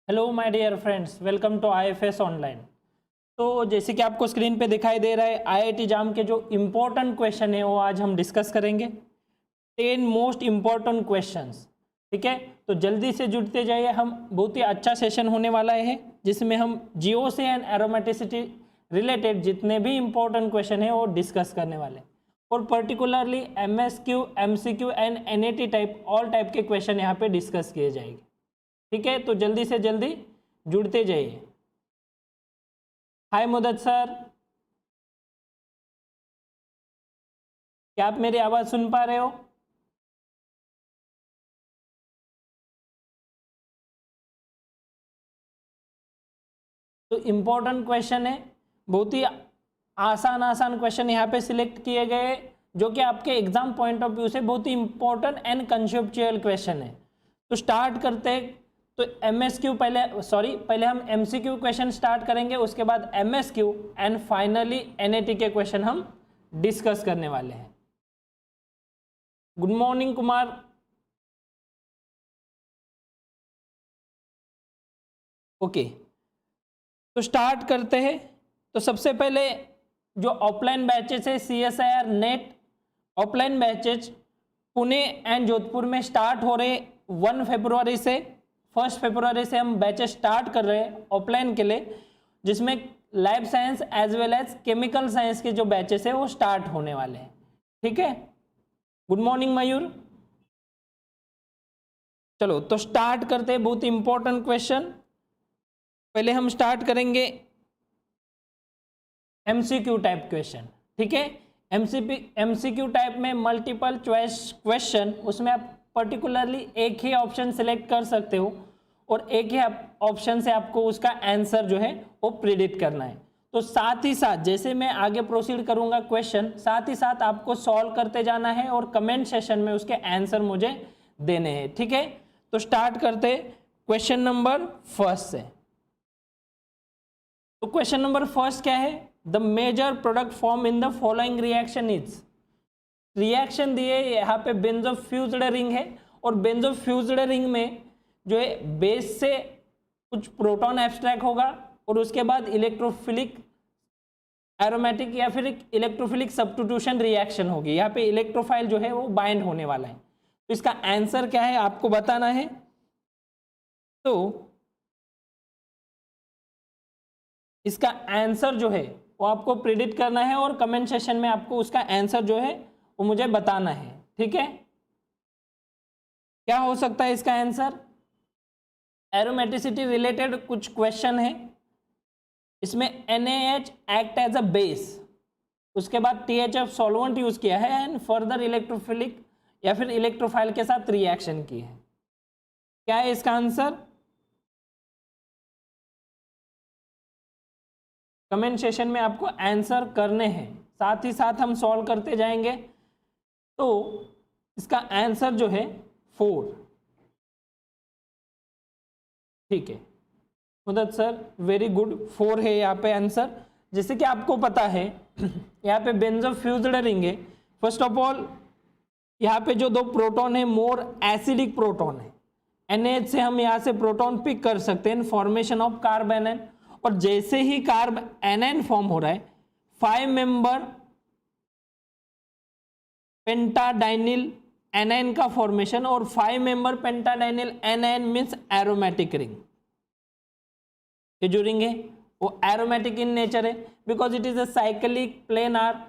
Hello my dear friends, welcome to IFS online. तो जैसे कि आपको स्क्रीन पे दिखाई दे रहा है, आईआईटी जाम के जो इम्पोर्टेंट क्वेश्चन है वो आज हम डिस्कस करेंगे। 10 मोस्ट इम्पोर्टेंट क्वेश्चंस। ठीक है, तो जल्दी से जुड़ते जाइए। हम बहुत ही अच्छा सेशन होने वाला है जिसमें हम जीओसी एंड एरोमेटिसिटी रिलेटेड जितने भी इम्पोर्टेंट क्वेश्चन है वो डिस्कस करने वाले हैं। और particularly MSQ, MCQ and NAT type all type के क्वेश्चन यहाँ पे डिस्कस किए जाएंगे। ठीक है, तो जल्दी से जल्दी जुड़ते जाइए। हाय मुदत सर, क्या आप मेरी आवाज सुन पा रहे हो? तो इम्पोर्टेंट क्वेश्चन है, बहुत ही आसान आसान क्वेश्चन यहाँ पे सिलेक्ट किए गए जो कि आपके एग्जाम पॉइंट ऑफ व्यू से बहुत ही इंपॉर्टेंट एंड कंसेप्चुअल क्वेश्चन है। तो स्टार्ट करते हैं। तो एमएसक्यू पहले हम एमसीक्यू क्वेश्चन स्टार्ट करेंगे, उसके बाद एमएसक्यू एंड फाइनली एनएटी के क्वेश्चन हम डिस्कस करने वाले हैं। Good morning Kumar. ओके, तो स्टार्ट करते हैं। तो सबसे पहले जो ऑफलाइन बैचेस है CSIR net offline batches Pune and Jodhpur में स्टार्ट हो रहे 1 फरवरी से। 1 फरवरी से हम बैचेस स्टार्ट कर रहे हैं ऑफलाइन के लिए, जिसमें life science as well as chemical science के जो बैचेस है वो स्टार्ट होने वाले हैं। ठीक है, गुड मॉर्निंग मयूर। चलो तो स्टार्ट करते हैं। बहुत इंपॉर्टेंट क्वेश्चन पहले हम स्टार्ट करेंगे एमसीक्यू टाइप क्वेश्चन। ठीक है, एमसीक्यू टाइप में मल्टीपल चॉइस क्वेश्चन, उसमें आप पर्टिकुलरली एक ही ऑप्शन सिलेक्ट कर सकते हो और एक ही ऑप्शन से आपको उसका आंसर जो है वो प्रिडिक्ट करना है। तो साथ ही साथ जैसे मैं आगे प्रोसीड करूंगा क्वेश्चन, साथ ही साथ आपको सॉल्व करते जाना है और कमेंट सेशन में उसके आंसर मुझे देने हैं। ठीक है, तो स्टार्ट करते क्वेश्चन नंबर फर्स्ट से। तो क्वेश्चन नंबर फर्स्ट क्या है? The major product form in the following reaction is. Reaction दिए यहाँ पे बेंजोफ्यूज्ड रिंग है और बेंजोफ्यूज्ड रिंग में जो है बेस से कुछ प्रोटॉन एब्स्ट्रैक्ट होगा और उसके बाद इलेक्ट्रोफिलिक एरोमेटिक या फिर इलेक्ट्रोफिलिक सब्स्टिट्यूशन रिएक्शन होगी। यहाँ पे इलेक्ट्रोफाइल जो है वो बाइंड होने वाला है। तो इसका आंसर क्या है आपको बताना है। तो इसका आंसर जो है वो आपको प्रिडिक्ट करना है और कमेंट सेशन में आपको उसका आंसर जो है वो मुझे बताना है। ठीक है, क्या हो सकता है इसका आंसर? एरोमेटिसिटी रिलेटेड कुछ क्वेश्चन है। इसमें NaH act as a base, उसके बाद THF सॉल्वेंट यूज किया है एंड फर्दर इलेक्ट्रोफिलिक या फिर इलेक्ट्रोफाइल के साथ रिएक्शन की है। क्या है इसका आंसर? कमेंट सेशन में आपको आंसर करने हैं, साथ ही साथ हम सॉल्व करते जाएंगे। तो इसका आंसर जो है 4। ठीक है मुदत सर, वेरी गुड, 4 है यहाँ पे आंसर। जैसे कि आपको पता है यहाँ पे बेंजोफ्यूज्ड रिंग है। फर्स्ट ऑफ ऑल यहाँ पे जो 2 प्रोटॉन है मोर एसिडिक प्रोटॉन है। NaH से हम यहाँ से प्रोटॉन पिक कर सकते हैं फॉर्मेशन ऑफ कार्ब एनायन। और जैसे ही कार्ब एनायन फॉर्म हो रहा है 5 मेंबर पेंटाडाइनिल एनायन का फॉर्मेशन, और 5 member pentadienyl anion means aromatic ring. ये जो रिंग है वो एरोमेटिक इन नेचर है because it is a cyclic planar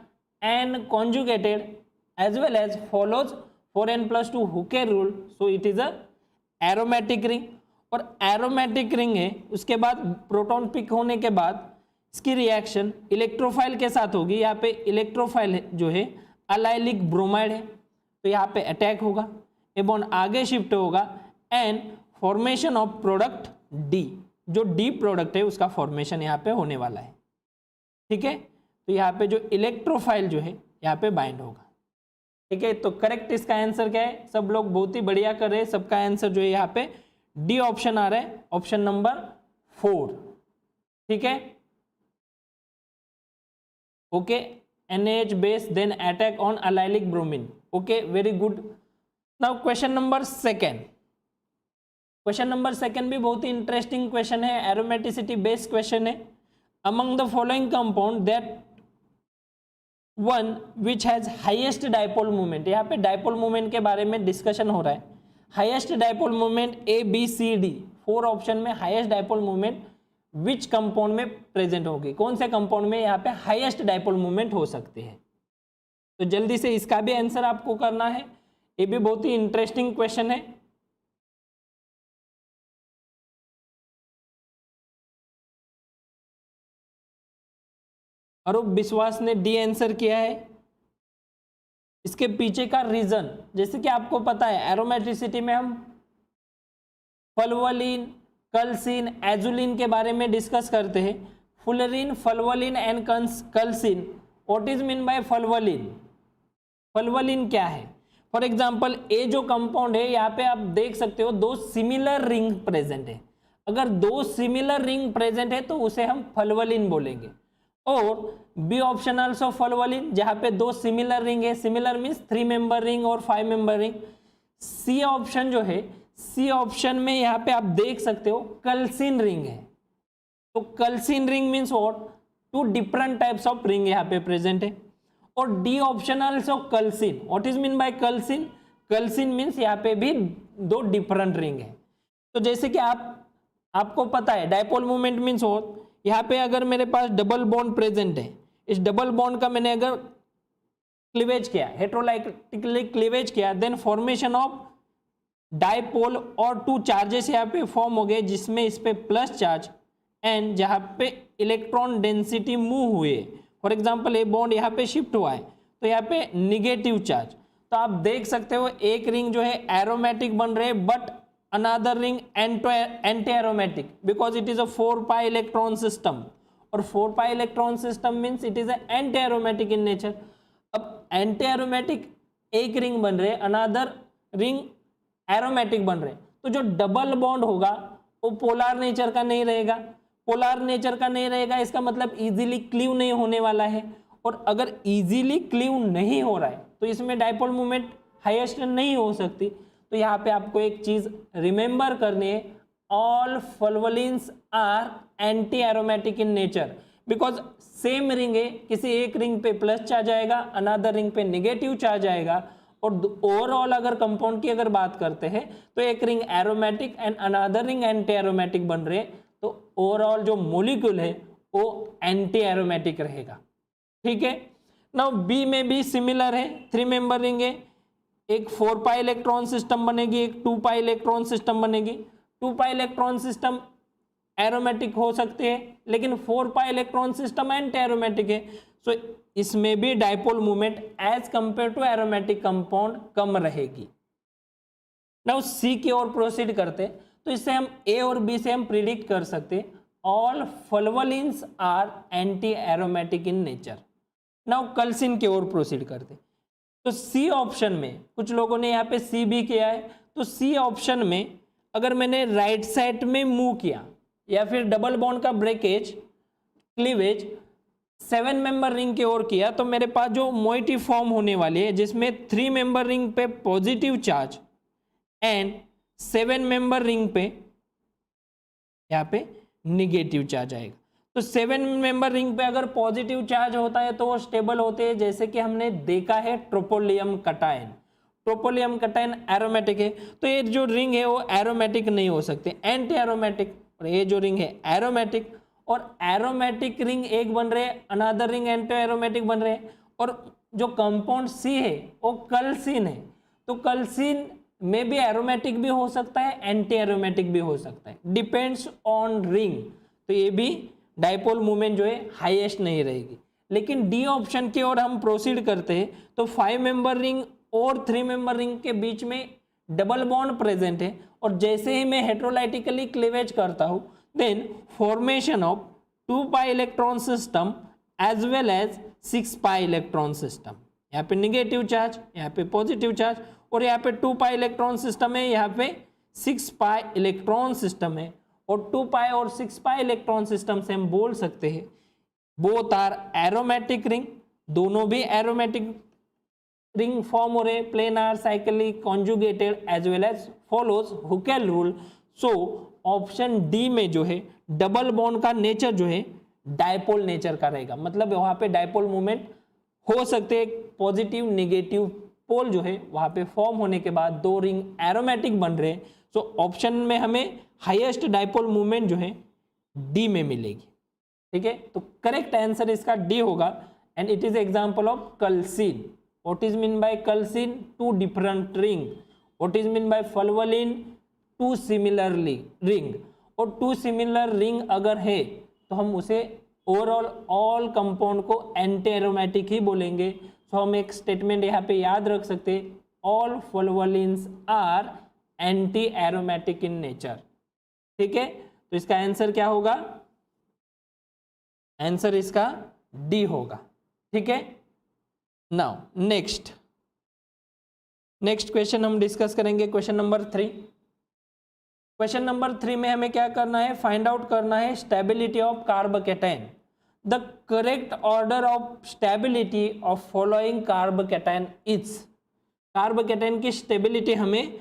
and conjugated as well as follows 4n+2 Huckel rule, so it is a aromatic ring. और aromatic ring है, उसके बाद proton pick होने के बाद इसकी रिएक्शन इलेक्ट्रोफाइल के साथ होगी। यहाँ पे इलेक्ट्रोफाइल जो है अलाइलिक ब्रोमाइड है, तो यहाँ पे अटैक होगा, ये बॉन्ड आगे शिफ्ट होगा and formation of product D, जो D प्रोडक्ट है उसका फॉर्मेशन यहाँ पे होने वाला है। ठीक है, तो यहाँ पे जो इलेक्ट्रोफाइल जो है यहाँ पे बाइंड होगा। ठीक है, तो करेक्ट इसका आंसर क्या है? सब लोग बहुत ही बढ़िया कर रहे हैं, सबका आंसर जो है यहाँ पे D ऑप्शन आ रहा है, ऑप्शन नंबर 4। ठीक है, okay, NaH base then attack on allylic bromine. Okay, very good. Now question number second. Question number second भी बहुत ही इंटरेस्टिंग क्वेश्चन है, एरोमेटिसिटी बेस्ड क्वेश्चन है। Among the following compound that one which has highest dipole moment, यहाँ पे dipole moment के बारे में डिस्कशन हो रहा है। Highest dipole moment A B C D 4 option में highest dipole moment which compound में प्रेजेंट होगी, कौन से कंपाउंड में यहाँ पे हाईएस्ट डाइपोल मोमेंट हो सकती है। तो जल्दी से इसका भी आंसर आपको करना है, ये भी बहुत ही इंटरेस्टिंग क्वेश्चन है। अरूप विश्वास ने डी आंसर किया है। इसके पीछे का रीजन, जैसे कि आपको पता है एरोमेटिसिटी में हम फलवलिन, कल्सिन, एजुलिन के बारे में डिस्कस करते हैं। Fullerene, fulvalene and calicene. What is mean by fulvalene? Fulvalene क्या है? फॉर एग्जाम्पल ए जो कंपाउंड है, यहाँ पे आप देख सकते हो 2 सिमिलर रिंग प्रेजेंट है। अगर 2 सिमिलर रिंग प्रेजेंट है तो उसे हम फलवलिन बोलेंगे। और बी ऑप्शन आल्सो फलवलिन, जहां पे 2 सिमिलर रिंग है, सिमिलर मीन्स 3 मेंबर रिंग और 5 मेंबर रिंग। सी ऑप्शन जो है, सी ऑप्शन में यहाँ पे आप देख सकते हो कल्सिन रिंग है। तो calicene ring means what? 2 different types of ring यहाँ पे प्रेजेंट है। और D option also calicene. What is mean by calicene? Calicene means यहाँ पे भी 2 डिफरेंट रिंग है। तो जैसे कि आपको पता है डाइपोल मोमेंट मीन्स व्हाट? यहाँ पे अगर मेरे पास डबल बॉन्ड प्रेजेंट है, इस डबल बॉन्ड का मैंने अगर क्लीवेज किया, हेटेरोलाइटिकली क्लीवेज किया, देन फॉर्मेशन ऑफ डाइपोल और 2 चार्जेस यहाँ पे फॉर्म हो गए, जिसमें इस पे प्लस चार्ज एंड जहाँ पे इलेक्ट्रॉन डेंसिटी मूव हुए। फॉर एग्जाम्पल ये बॉन्ड यहाँ पे शिफ्ट हुआ है तो यहाँ पे निगेटिव चार्ज। तो आप देख सकते हो एक रिंग जो है एरोमेटिक बन रहे, but another ring anti-aromatic because it is a 4 pi electron system, और 4 pi electron system means it is a anti-aromatic in nature। अब anti-aromatic एक रिंग बन रहे, another रिंग एरोमेटिक बन रहे, तो जो डबल बॉन्ड होगा वो पोलर नेचर का नहीं रहेगा। पोलर नेचर का नहीं रहेगा इसका मतलब इजीली क्लीव नहीं होने वाला है, और अगर इजीली क्लीव नहीं हो रहा है तो इसमें डाइपोल मोमेंट हाईएस्ट नहीं हो सकती। तो यहाँ पे आपको एक चीज रिमेंबर करनी है, all fulvalenes are anti aromatic in nature, because same ring है, किसी एक रिंग पे प्लस चार्ज आएगा, अनदर रिंग पे निगेटिव चार्ज आएगा। और ओवरऑल अगर कंपाउंड की अगर बात करते हैं तो एक ring aromatic and another ring anti aromatic बन रहे, तो ओवरऑल जो मोलिक्यूल है वो एंटी एरोमेटिक रहेगा। ठीक है। नाउ बी में भी सिमिलर है, 3 मेंबर रिंग है, एक 4 पाई इलेक्ट्रॉन सिस्टम बनेगी, एक 2 पाई इलेक्ट्रॉन सिस्टम बनेगी। 2 पाई इलेक्ट्रॉन सिस्टम एरोमेटिक हो सकते हैं, लेकिन 4 pi electron system anti aromatic है। सो इसमें भी dipole movement as compare to aromatic compound कम रहेगी। नाउ सी की ओर प्रोसीड करते, तो इससे हम ए और बी से हम प्रिडिक्ट कर सकते all fulvalenes are anti aromatic in nature. Now calicene की ओर प्रोसीड करते, तो सी ऑप्शन में कुछ लोगों ने यहाँ पे सी भी किया है, तो सी ऑप्शन में अगर मैंने राइट साइड में मूव किया या फिर डबल बॉन्ड का ब्रेकेज क्लीवेज 7 मेंबर रिंग की ओर किया, तो मेरे पास जो मोइटी फॉर्म होने वाली है जिसमें 3 मेंबर रिंग पे positive charge and 7 member ring पे यहाँ पे निगेटिव चार्ज आएगा। तो 7 मेंबर रिंग पे अगर पॉजिटिव चार्ज होता है तो वो स्टेबल होते हैं, जैसे कि हमने देखा है ट्रोपोलियम कटायन। ट्रोपोलियम कटायन एरोमेटिक है, तो ये जो रिंग है वो एरोमेटिक नहीं हो सकते, एंटी एरोमेटिक। और ये जो रिंग है एरोमेटिक, और एरोमेटिक रिंग एक बन रहे, अनदर रिंग एंटी एरोमेटिक बन रहे। और जो कंपाउंड सी है वो कल्सिन है, तो कल्सिन में भी एरोमेटिक भी हो सकता है, एंटी एरोमेटिक भी हो सकता है, डिपेंड्स ऑन रिंग। तो ये भी डाइपोल मूवमेंट जो है हाईएस्ट नहीं रहेगी। लेकिन डी ऑप्शन की ओर हम प्रोसीड करते हैं, तो 5 मेंबर रिंग और 3 मेंबर रिंग के बीच में डबल बॉन्ड प्रेजेंट है, और जैसे ही मैं हेटेरोलाइटिकली क्लीवेज करता हूं, then formation of 2 pi electron system as well as 6 pi electron system. यहाँ पे निगेटिव चार्ज, यहाँ पे पॉजिटिव चार्ज, और यहाँ पे 2 पाई इलेक्ट्रॉन सिस्टम है, यहाँ पे 6 पाई इलेक्ट्रॉन सिस्टम है। और 2 पाई और 6 पाई इलेक्ट्रॉन सिस्टम से हम बोल सकते हैं बोथ आर एरोमेटिक रिंग, दोनों भी एरोमेटिक रिंग फॉर्म हो रहे, planar, cyclic, conjugated as well as follows Huckel rule. So option D में जो है डबल बॉन्ड का नेचर जो है डायपोल नेचर का रहेगा, मतलब वहां पे डायपोल मूवमेंट हो सकते हैं, पॉजिटिव नेगेटिव पोल जो है वहां पे फॉर्म होने के बाद दो रिंग एरोमेटिक बन रहे हैं। सो ऑप्शन में हमें हाईएस्ट डायपोल मूवमेंट जो है डी में मिलेगी। ठीक है, तो करेक्ट आंसर इसका डी होगा and it is example of calicene. What is mean by calicene? Two different ring. What is mean by fulvalene? Two similarly ring. और टू सिमिलर रिंग अगर है तो हम उसे ओवरऑल ऑल कंपाउंड को anti aromatic ही बोलेंगे। सो हम एक स्टेटमेंट यहाँ पे याद रख सकते हैं, all fulvalenes are anti aromatic in nature. ठीक है, तो इसका आंसर क्या होगा? आंसर इसका डी होगा। ठीक है, नाउ नेक्स्ट क्वेश्चन हम डिस्कस करेंगे, क्वेश्चन नंबर 3। क्वेश्चन नंबर 3 में हमें क्या करना है? फाइंड आउट करना है stability of carbocation. The correct order of stability of following carbocation is. Carbocation की स्टेबिलिटी हमें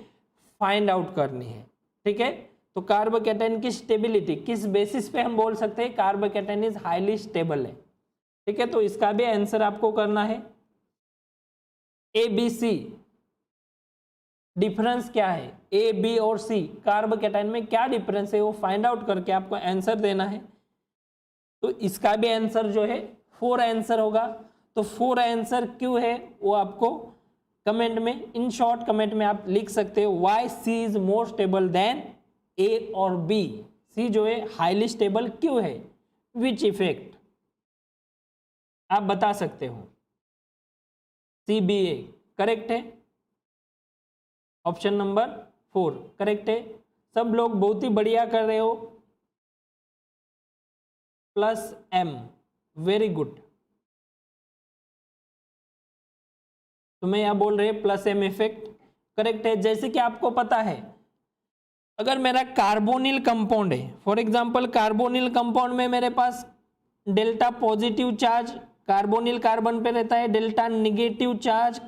फाइंड आउट करनी है। ठीक है, तो कार्बोकेटाइन की स्टेबिलिटी किस बेसिस पे हम बोल सकते हैं कार्बोकेटाइन इज हाईली स्टेबल है? ठीक है, तो इसका भी आंसर आपको करना है। ए बी सी डिफरेंस क्या है? ए बी और सी कार्बोकेटाइन में क्या डिफरेंस है वो फाइंड आउट करके आपको आंसर देना है। तो इसका भी आंसर जो है 4 आंसर होगा। तो 4 आंसर क्यों है वो आपको कमेंट में, इन शॉर्ट कमेंट में आप लिख सकते हो। Why C is more stable than A और बी। सी जो है हाईली स्टेबल क्यों है? विच इफेक्ट आप बता सकते हो। सी बी ए करेक्ट है, ऑप्शन नंबर 4 करेक्ट है। सब लोग बहुत ही बढ़िया कर रहे हो, प्लस एम, वेरी गुड। तुम्हें यहां बोल रहे प्लस एम इफेक्ट करेक्ट है। जैसे कि आपको पता है अगर मेरा कार्बोनिल कंपाउंड है, फॉर एग्जांपल कार्बोनिल कंपाउंड में मेरे पास delta positive charge carbonyl carbon पे रहता है, डेल्टा नेगेटिव चार्ज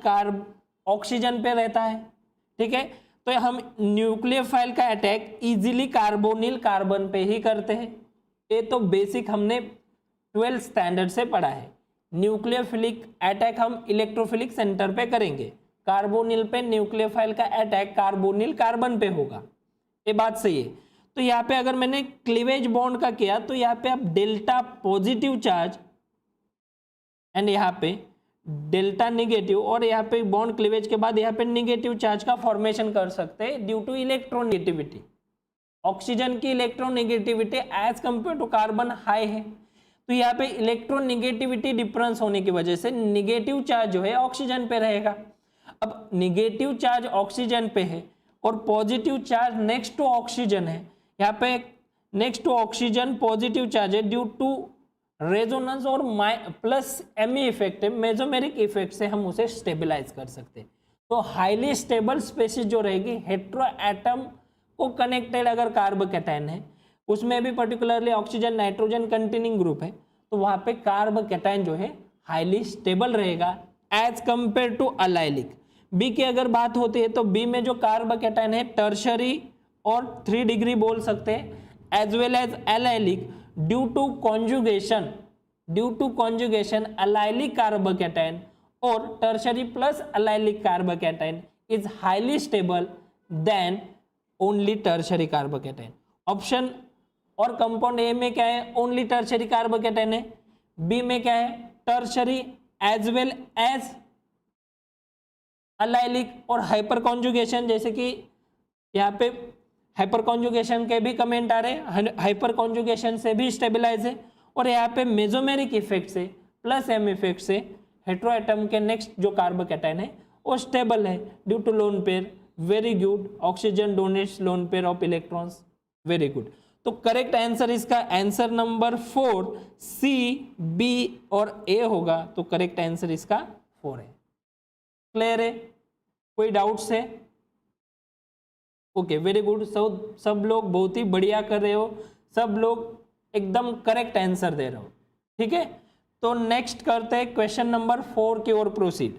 ऑक्सीजन पे रहता है। ठीक है, तो हम न्यूक्लियोफाइल का अटैक इजीली कार्बोनिल कार्बन पे ही करते हैं। ये तो बेसिक हमने 12th स्टैंडर्ड से पढ़ा है। न्यूक्लियोफिलिक अटैक हम इलेक्ट्रोफिलिक सेंटर पे करेंगे, कार्बोनिल पे न्यूक्लियोफाइल का अटैक कार्बोनिल कार्बन पे होगा। ये बात सही है। तो यहाँ पे अगर मैंने क्लीवेज बॉन्ड का किया तो यहाँ पे आप डेल्टा पॉजिटिव चार्ज एंड यहाँ पे डेल्टा नेगेटिव, और यहाँ पे बॉन्ड क्लीवेज के बाद यहाँ पे नेगेटिव चार्ज का फॉर्मेशन कर सकते हैं ड्यू टू इलेक्ट्रोनेगेटिविटी। ऑक्सीजन की electronegativity as compare to carbon high है, तो यहाँ पे इलेक्ट्रोनेगेटिविटी डिफरेंस होने की वजह से नेगेटिव चार्ज जो है ऑक्सीजन पे रहेगा। अब नेगेटिव चार्ज ऑक्सीजन पे है और positive charge next to oxygen है। यहाँ पे next to oxygen positive charge है, ड्यू टू रेजोनेंस और प्लस एमी इफेक्ट है, मेसोमेरिक इफेक्ट से हम उसे स्टेबलाइज कर सकते हैं। तो हाईली स्टेबल स्पेसीज जो रहेगी हेट्रो एटम को कनेक्टेड अगर कार्बोकेटाइन है, उसमें भी particularly oxygen nitrogen containing group है, तो वहां पे कार्बोकेटाइन जो है हाईली स्टेबल रहेगा as compare to allylic. B की अगर बात होती है तो बी में जो कार्बोकेटाइन है टर्शरी और 3 डिग्री बोल सकते हैं, as well as allylic due to conjugation allylic carbocation और tertiary plus allylic carbocation is highly stable then only tertiary carbocation. Option और कंपाउंड ए में क्या है? ओनली टर्शरी कार्बोकेटाइन है। बी में क्या है? Tertiary as well as allylic और हाइपर कॉन्जुगेशन, जैसे कि यहाँ पे हाइपर कॉन्जुगेशन के भी कमेंट आ रहे हैं, हाइपर कॉन्जुगेशन से भी स्टेबलाइज है। और यहाँ पे मेसोमेरिक इफेक्ट से प्लस एम इफेक्ट से हेट्रोएटम के नेक्स्ट जो कार्बोकेटाइन है वो स्टेबल है due to lone pair. Very good, oxygen donates lone pair of electrons, very good. तो करेक्ट आंसर इसका आंसर नंबर 4 सी बी और ए होगा। तो करेक्ट आंसर इसका 4 है। क्लियर है? कोई डाउट्स है? Okay, very good. सब लोग बहुत ही बढ़िया कर रहे हो, सब लोग एकदम करेक्ट आंसर दे रहे हो। ठीक है, तो नेक्स्ट करते हैं क्वेश्चन नंबर 4 की ओर proceed.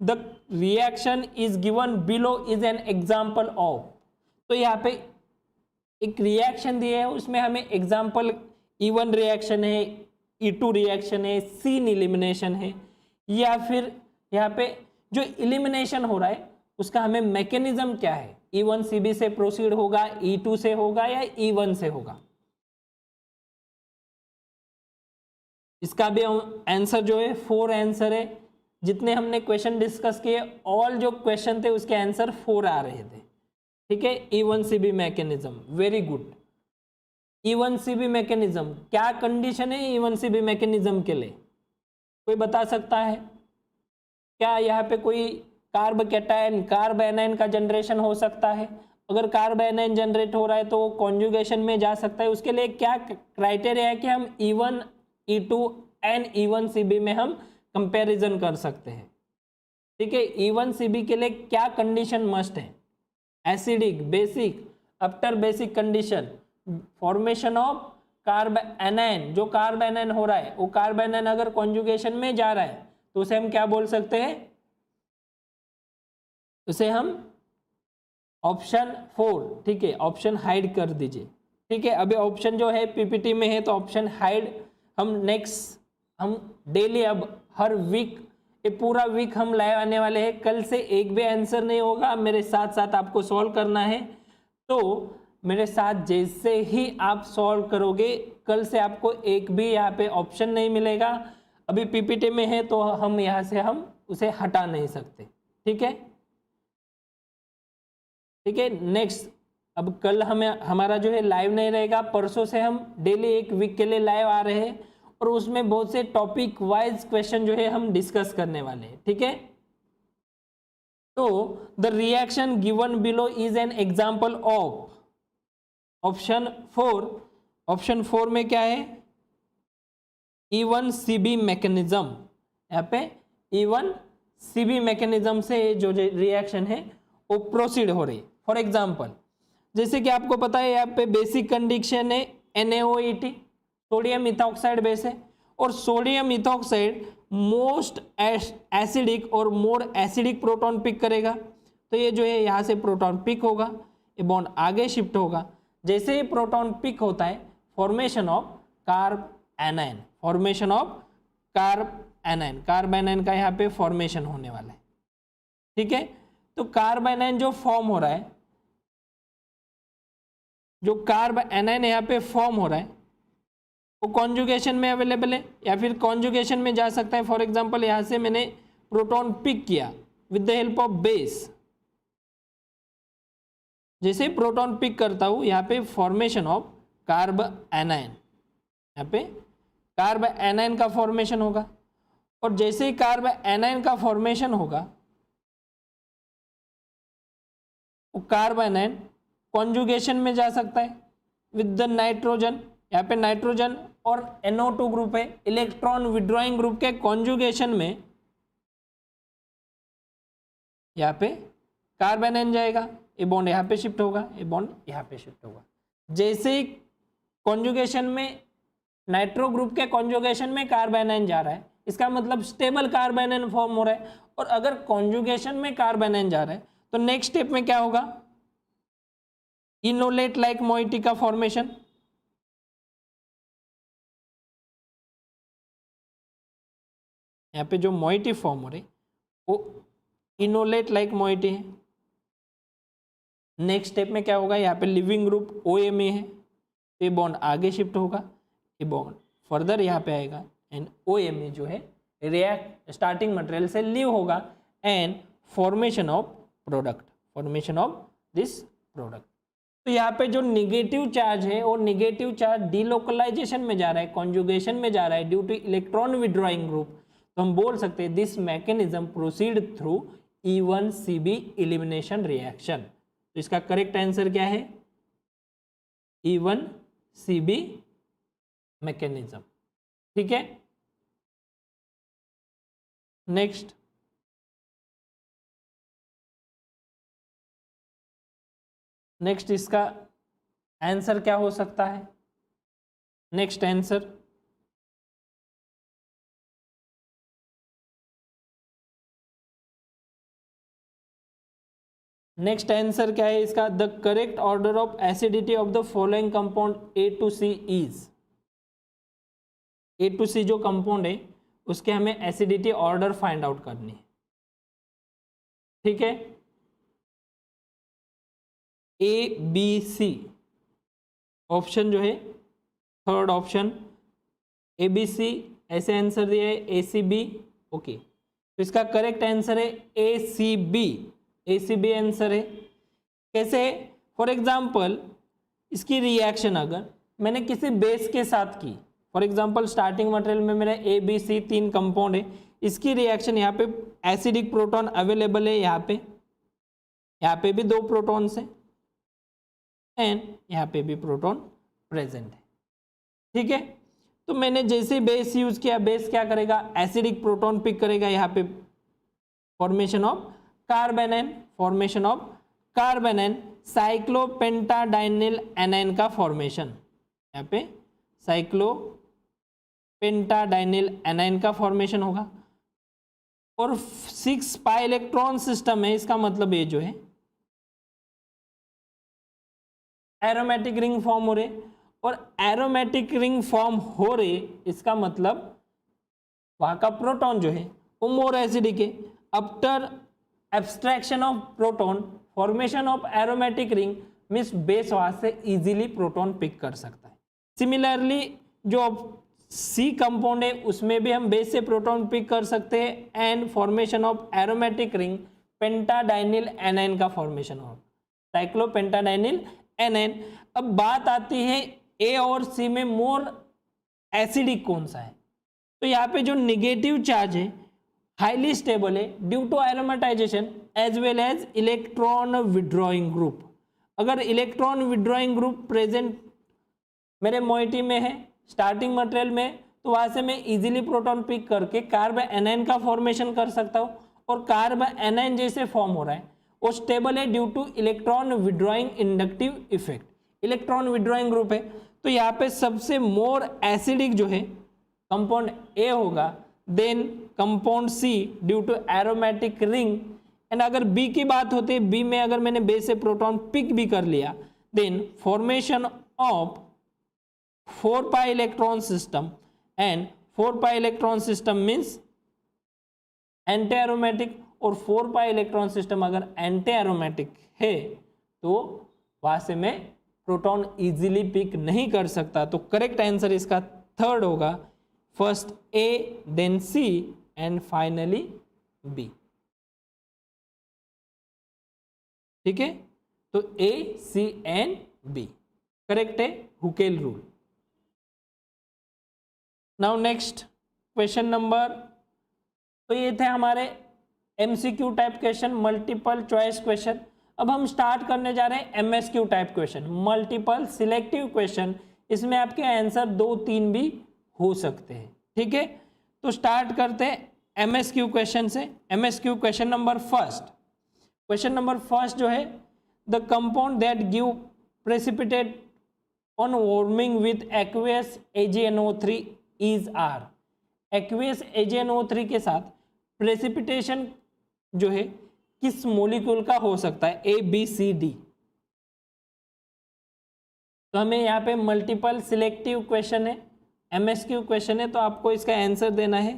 The reaction is given below is an example of. तो यहाँ पे एक रिएक्शन दिया है, उसमें हमें एग्जाम्पल E1 रिएक्शन है, E2 रिएक्शन है, सीन इलिमिनेशन है, या फिर यहाँ पे जो इलिमिनेशन हो रहा है उसका हमें मैकेनिज्म क्या है, E1 CB से प्रोसीड होगा, E2 से होगा या E1 से होगा। इसका भी आंसर जो है 4 आंसर है। जितने हमने क्वेश्चन डिस्कस किए ऑल जो क्वेश्चन थे उसके आंसर 4 आ रहे थे। ठीक है, E1 CB mechanism, very good. E1 CB mechanism, क्या कंडीशन है E1 CB मैकेनिज्म के लिए, कोई बता सकता है? क्या यहाँ पे कोई कार्ब कैटायन कार्ब एनायन का जनरेशन हो सकता है? अगर कार्ब एनायन जनरेट हो रहा है तो वो कॉन्जुगेशन में जा सकता है। उसके लिए क्या क्राइटेरिया है कि हम E1 E2 and E1 CB में हम कंपैरिजन कर सकते हैं। ठीक है, E1 CB के लिए क्या कंडीशन मस्ट है? Acidic, basic, after basic condition, formation of carb anion. जो कार्ब एनायन हो रहा है वो कार्ब एनायन अगर कॉन्जुगेशन में जा रहा है तो उसे हम क्या बोल सकते हैं? उसे हम ऑप्शन 4, ठीक है, ऑप्शन हाइड कर दीजिए। ठीक है, अभी ऑप्शन जो है पीपीटी में है तो ऑप्शन हाइड हम नेक्स्ट हम डेली अब हर वीक ये पूरा वीक हम लाए आने वाले हैं। कल से एक भी आंसर नहीं होगा, मेरे साथ साथ आपको सॉल्व करना है। तो मेरे साथ जैसे ही आप सॉल्व करोगे कल से आपको एक भी यहाँ पे ऑप्शन नहीं मिलेगा। अभी पीपीटी में है तो हम यहाँ से हम उसे हटा नहीं सकते। ठीक है, ठीक है। नेक्स्ट, अब कल हमें हमारा जो है लाइव नहीं रहेगा, परसों से हम डेली एक वीक के लिए लाइव आ रहे हैं और उसमें बहुत से टॉपिक वाइज क्वेश्चन जो है हम डिस्कस करने वाले हैं। ठीक है, तो the reaction given below is an example of option 4। Option 4 में क्या है? E1 CB mechanism. यहाँ पे E1 CB मैकेनिज्म से जो रिएक्शन है वो प्रोसीड हो रही है। फॉर एग्जाम्पल, जैसे कि आपको पता है यहाँ पे बेसिक कंडीशन है NaOH, सोडियम इथॉक्साइड बेस है, और सोडियम इथॉक्साइड मोस्ट एसिडिक और मोर एसिडिक प्रोटॉन पिक करेगा। तो ये जो है यहाँ से प्रोटॉन पिक होगा, ये बॉन्ड आगे शिफ्ट होगा। जैसे ही प्रोटॉन पिक होता है formation of carb anion, formation of carb anion, carb anion का यहाँ पे फॉर्मेशन होने वाला है। ठीक है, तो कार्ब एनायन जो फॉर्म हो रहा है, जो कार्ब एनायन यहाँ पे फॉर्म हो रहा है वो कॉन्जुगेशन में अवेलेबल है या फिर कॉन्जुगेशन में जा सकता है। फॉर एग्जांपल यहाँ से मैंने प्रोटॉन पिक किया with the help of base. जैसे प्रोटॉन पिक करता हूँ यहाँ पे फॉर्मेशन ऑफ कार्ब एनायन, यहाँ पे कार्ब एनायन का फॉर्मेशन होगा, और जैसे ही कार्ब एनायन का फॉर्मेशन होगा वो कार्ब एनायन कॉन्जुगेशन में जा सकता है विद द नाइट्रोजन। यहाँ पे नाइट्रोजन और NO2 ग्रुप है, इलेक्ट्रॉन विड्रॉइंग ग्रुप के कॉन्जुगेशन में यहाँ पे कार्ब एनायन जाएगा, ये बॉन्ड यहाँ पे शिफ्ट होगा, ये बॉन्ड यहाँ पे शिफ्ट होगा। जैसे ही कॉन्जुगेशन में नाइट्रो ग्रुप के कॉन्जुगेशन में कार्ब एनायन जा रहा है, इसका मतलब स्टेबल कार्ब एनायन फॉर्म हो रहा है। और अगर कॉन्जुगेशन में कार्ब एनायन जा रहा है तो नेक्स्ट स्टेप में क्या होगा? इनोलेट लाइक मोइटी का फॉर्मेशन। यहाँ पे जो मोइटी फॉर्म हो रही वो इनोलेट लाइक मोइटी है। नेक्स्ट स्टेप में क्या होगा? यहाँ पे लिविंग ग्रुप OMa है, ये बॉन्ड आगे शिफ्ट होगा, ये बॉन्ड फर्दर यहाँ पे आएगा एंड OMa जो है रिएक्ट स्टार्टिंग मटेरियल से लीव होगा and formation of product, formation of this product. तो यहाँ पे जो निगेटिव चार्ज है वो निगेटिव चार्ज डिलोकलाइजेशन में जा रहा है, कॉन्जुगेशन में जा रहा है due two electron withdrawing group. तो हम बोल सकते हैं this mechanism proceed through E1 CB elimination reaction. तो इसका करेक्ट आंसर क्या है? E1 CB mechanism. ठीक है, नेक्स्ट, नेक्स्ट इसका आंसर क्या हो सकता है? नेक्स्ट आंसर, नेक्स्ट आंसर क्या है इसका, the correct order of acidity of the following compound A to C is, A to C जो कंपाउंड है उसके हमें एसिडिटी ऑर्डर फाइंड आउट करनी है, ठीक है। ए बी सी ऑप्शन जो है third option A B C, ऐसे आंसर दिया है ए सी बी, ओके। तो इसका करेक्ट आंसर है ए सी बी, ए सी बी आंसर है। कैसे, फॉर एग्जाम्पल इसकी रिएक्शन अगर मैंने किसी बेस के साथ की, फॉर एग्जाम्पल स्टार्टिंग मटेरियल में मेरा ए बी सी तीन कंपाउंड है, इसकी रिएक्शन यहाँ पे एसिडिक प्रोटॉन अवेलेबल है, यहाँ पे भी 2 प्रोटॉन्स है एंड यहाँ पे भी प्रोटॉन प्रेजेंट है, ठीक है। तो मैंने जैसे बेस यूज किया, बेस क्या करेगा, एसिडिक प्रोटॉन पिक करेगा, यहाँ पे formation of carbanion, formation of carbanion, cyclopentadienyl anion का फॉर्मेशन, यहाँ पे साइक्लोपेंटाडाइनिल एनाइन का फॉर्मेशन होगा। और 6 पाई इलेक्ट्रॉन सिस्टम है, इसका मतलब ये जो है एरोमेटिक रिंग फॉर्म हो रहे, और एरोमेटिक रिंग फॉर्म हो रहे इसका मतलब वहां का प्रोटॉन जो है वो मोर एसिडिक है। After abstraction of proton formation of aromatic ring means base वहां से इजीली प्रोटॉन पिक कर सकता है। सिमिलरली जो सी कंपाउंड है उसमें भी हम बेस से प्रोटॉन पिक कर सकते हैं and formation of aromatic ring pentadienyl anion का फॉर्मेशन हो, साइक्लोपेंटाडाइनिल एनाइन। अब बात आती है ए और सी में मोर एसिडिक कौन सा है, तो यहाँ पे जो निगेटिव चार्ज है हाईली स्टेबल है due to aromatization as well as electron withdrawing group. अगर इलेक्ट्रॉन विड्रॉइंग ग्रुप प्रेजेंट मेरे मोइटी में है स्टार्टिंग मटेरियल में, तो वहां से मैं इजीली प्रोटॉन पिक करके कार्ब एनाइन का फॉर्मेशन कर सकता हूँ, और कार्ब एनाइन जैसे फॉर्म हो रहा है वो स्टेबल है due two electron withdrawing inductive effect, electron withdrawing group है। तो यहाँ पे सबसे मोर एसिडिक जो है कंपाउंड ए होगा, then compound C due to aromatic ring. And अगर बी की बात होती है, बी में अगर मैंने बेस से प्रोटॉन पिक भी कर लिया, then formation of 4 pi electron system, and 4 pi electron system means anti aromatic, और 4 पाई इलेक्ट्रॉन सिस्टम अगर एंटी एरोमेटिक है तो वहां से मैं प्रोटॉन इजीली पिक नहीं कर सकता। तो करेक्ट आंसर इसका थर्ड होगा, first A then C and finally B, ठीक है। तो A C and B correct है, Huckel rule. Now next question number, तो ये थे हमारे MCQ type question, multiple choice question. अब हम स्टार्ट करने जा रहे हैं MSQ type question, multiple selective question. इसमें आपके आंसर 2-3 भी हो सकते हैं, ठीक है। तो स्टार्ट करते हैं एमएसक्यू क्वेश्चन से। MSQ question number first, question number first जो है, the compound that give precipitate on warming with aqueous AgNO3 is are. Aqueous AgNO3 के साथ प्रेसिपिटेशन जो है किस मॉलिक्यूल का हो सकता है, ए बी सी डी। तो हमें यहाँ पे मल्टीपल सिलेक्टिव क्वेश्चन है, एमएसक्यू क्वेश्चन है, तो आपको इसका आंसर देना है।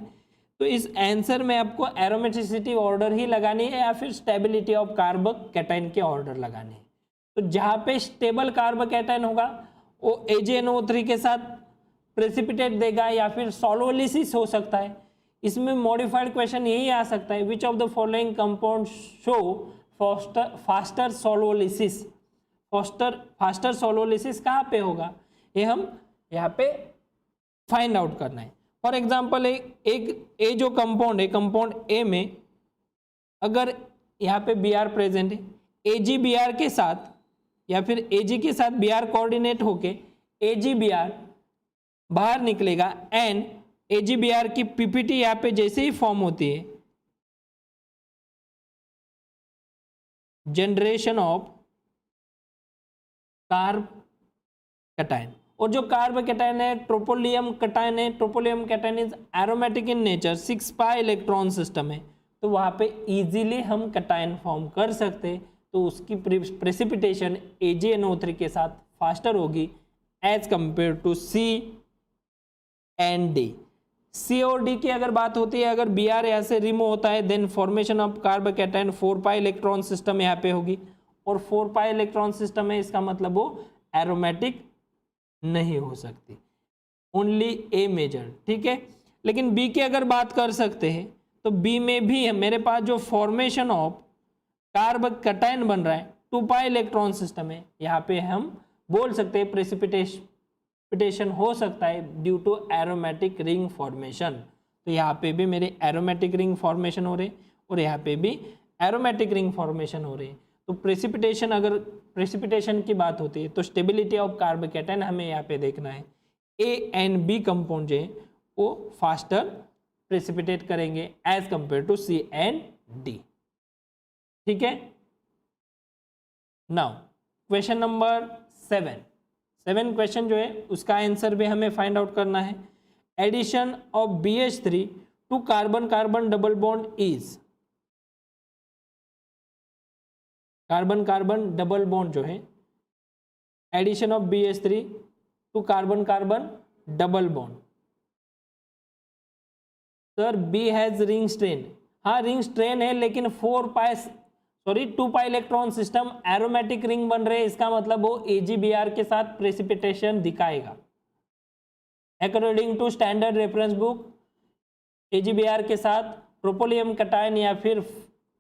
तो इस आंसर में आपको एरोमेटिसिटी ऑर्डर ही लगानी है या फिर स्टेबिलिटी ऑफ कार्ब कैटाइन के ऑर्डर लगाने हैं। तो जहाँ पे स्टेबल कार्ब कैटाइन होगा वो AgNO3 के साथ प्रेसिपिटेट देगा या फिर सॉल्वोलिसिस हो सकता है। इसमें मॉडिफाइड क्वेश्चन यही आ सकता है, which of the following compound show faster solvolysis. Faster solvolysis कहाँ पे होगा, ये हम यहाँ पे फाइंड आउट करना है। फॉर एग्जाम्पल एक ए जो कंपाउंड है, कंपाउंड ए में अगर यहाँ पे Br प्रेजेंट है, AgBr के साथ या फिर Ag के साथ Br कोऑर्डिनेट होके AgBr बाहर निकलेगा एंड AgBr की पीपीटी यहाँ पे जैसे ही फॉर्म होती है, जनरेशन ऑफ कार्ब कैटाइन, और जो कार्ब कैटाइन है ट्रोपोलियम कैटाइन है। Tropylium cation is aromatic in nature, 6 pi electron system है, तो वहां पे इजीली हम कैटाइन फॉर्म कर सकते हैं तो उसकी प्रेसिपिटेशन AgNO3 के साथ फास्टर होगी as compare to C and D। C और D की अगर बात होती है, अगर Br यहाँ से रिमूव होता है then formation of carbocation 4 electron system यहाँ पे होगी, और 4 इलेक्ट्रॉन सिस्टम है, इसका मतलब वो एरोमेटिक नहीं हो सकती, ओनली A मेजर, ठीक है। लेकिन B की अगर बात कर सकते हैं तो B में भी है मेरे पास जो फॉर्मेशन ऑफ कार्बोकैटायन बन रहा है 2 इलेक्ट्रॉन सिस्टम है, यहाँ पे हम बोल सकते हैं प्रेसिपिटेशन हो सकता है due to aromatic ring formation. तो यहाँ पे भी मेरे एरोमेटिक रिंग फॉर्मेशन हो रहे और यहाँ पे भी एरोमेटिक रिंग फॉर्मेशन हो रहे। तो प्रेसिपिटेशन, अगर प्रेसिपिटेशन की बात होती है तो स्टेबिलिटी ऑफ कार्बोकैटायन हमें यहाँ पे देखना है। A एंड B कंपाउंड जो है वो फास्टर प्रेसिपिटेट करेंगे as compare to C and D, ठीक है। नाउ क्वेश्चन नंबर 7 क्वेश्चन जो है उसका आंसर भी हमें फाइंड आउट करना है। Addition of BH3 to carbon carbon double bond is, carbon carbon double bond जो है addition of BH3 to carbon carbon double bond. Sir B has ring strain, हाँ रिंग स्ट्रेन है, लेकिन 2 electron system aromatic ring बन रहे हैं, इसका मतलब वो AgBr के साथ प्रेसिपिटेशन दिखाएगा। According to standard reference book AgBr के साथ प्रोपोलियम कटायन या फिर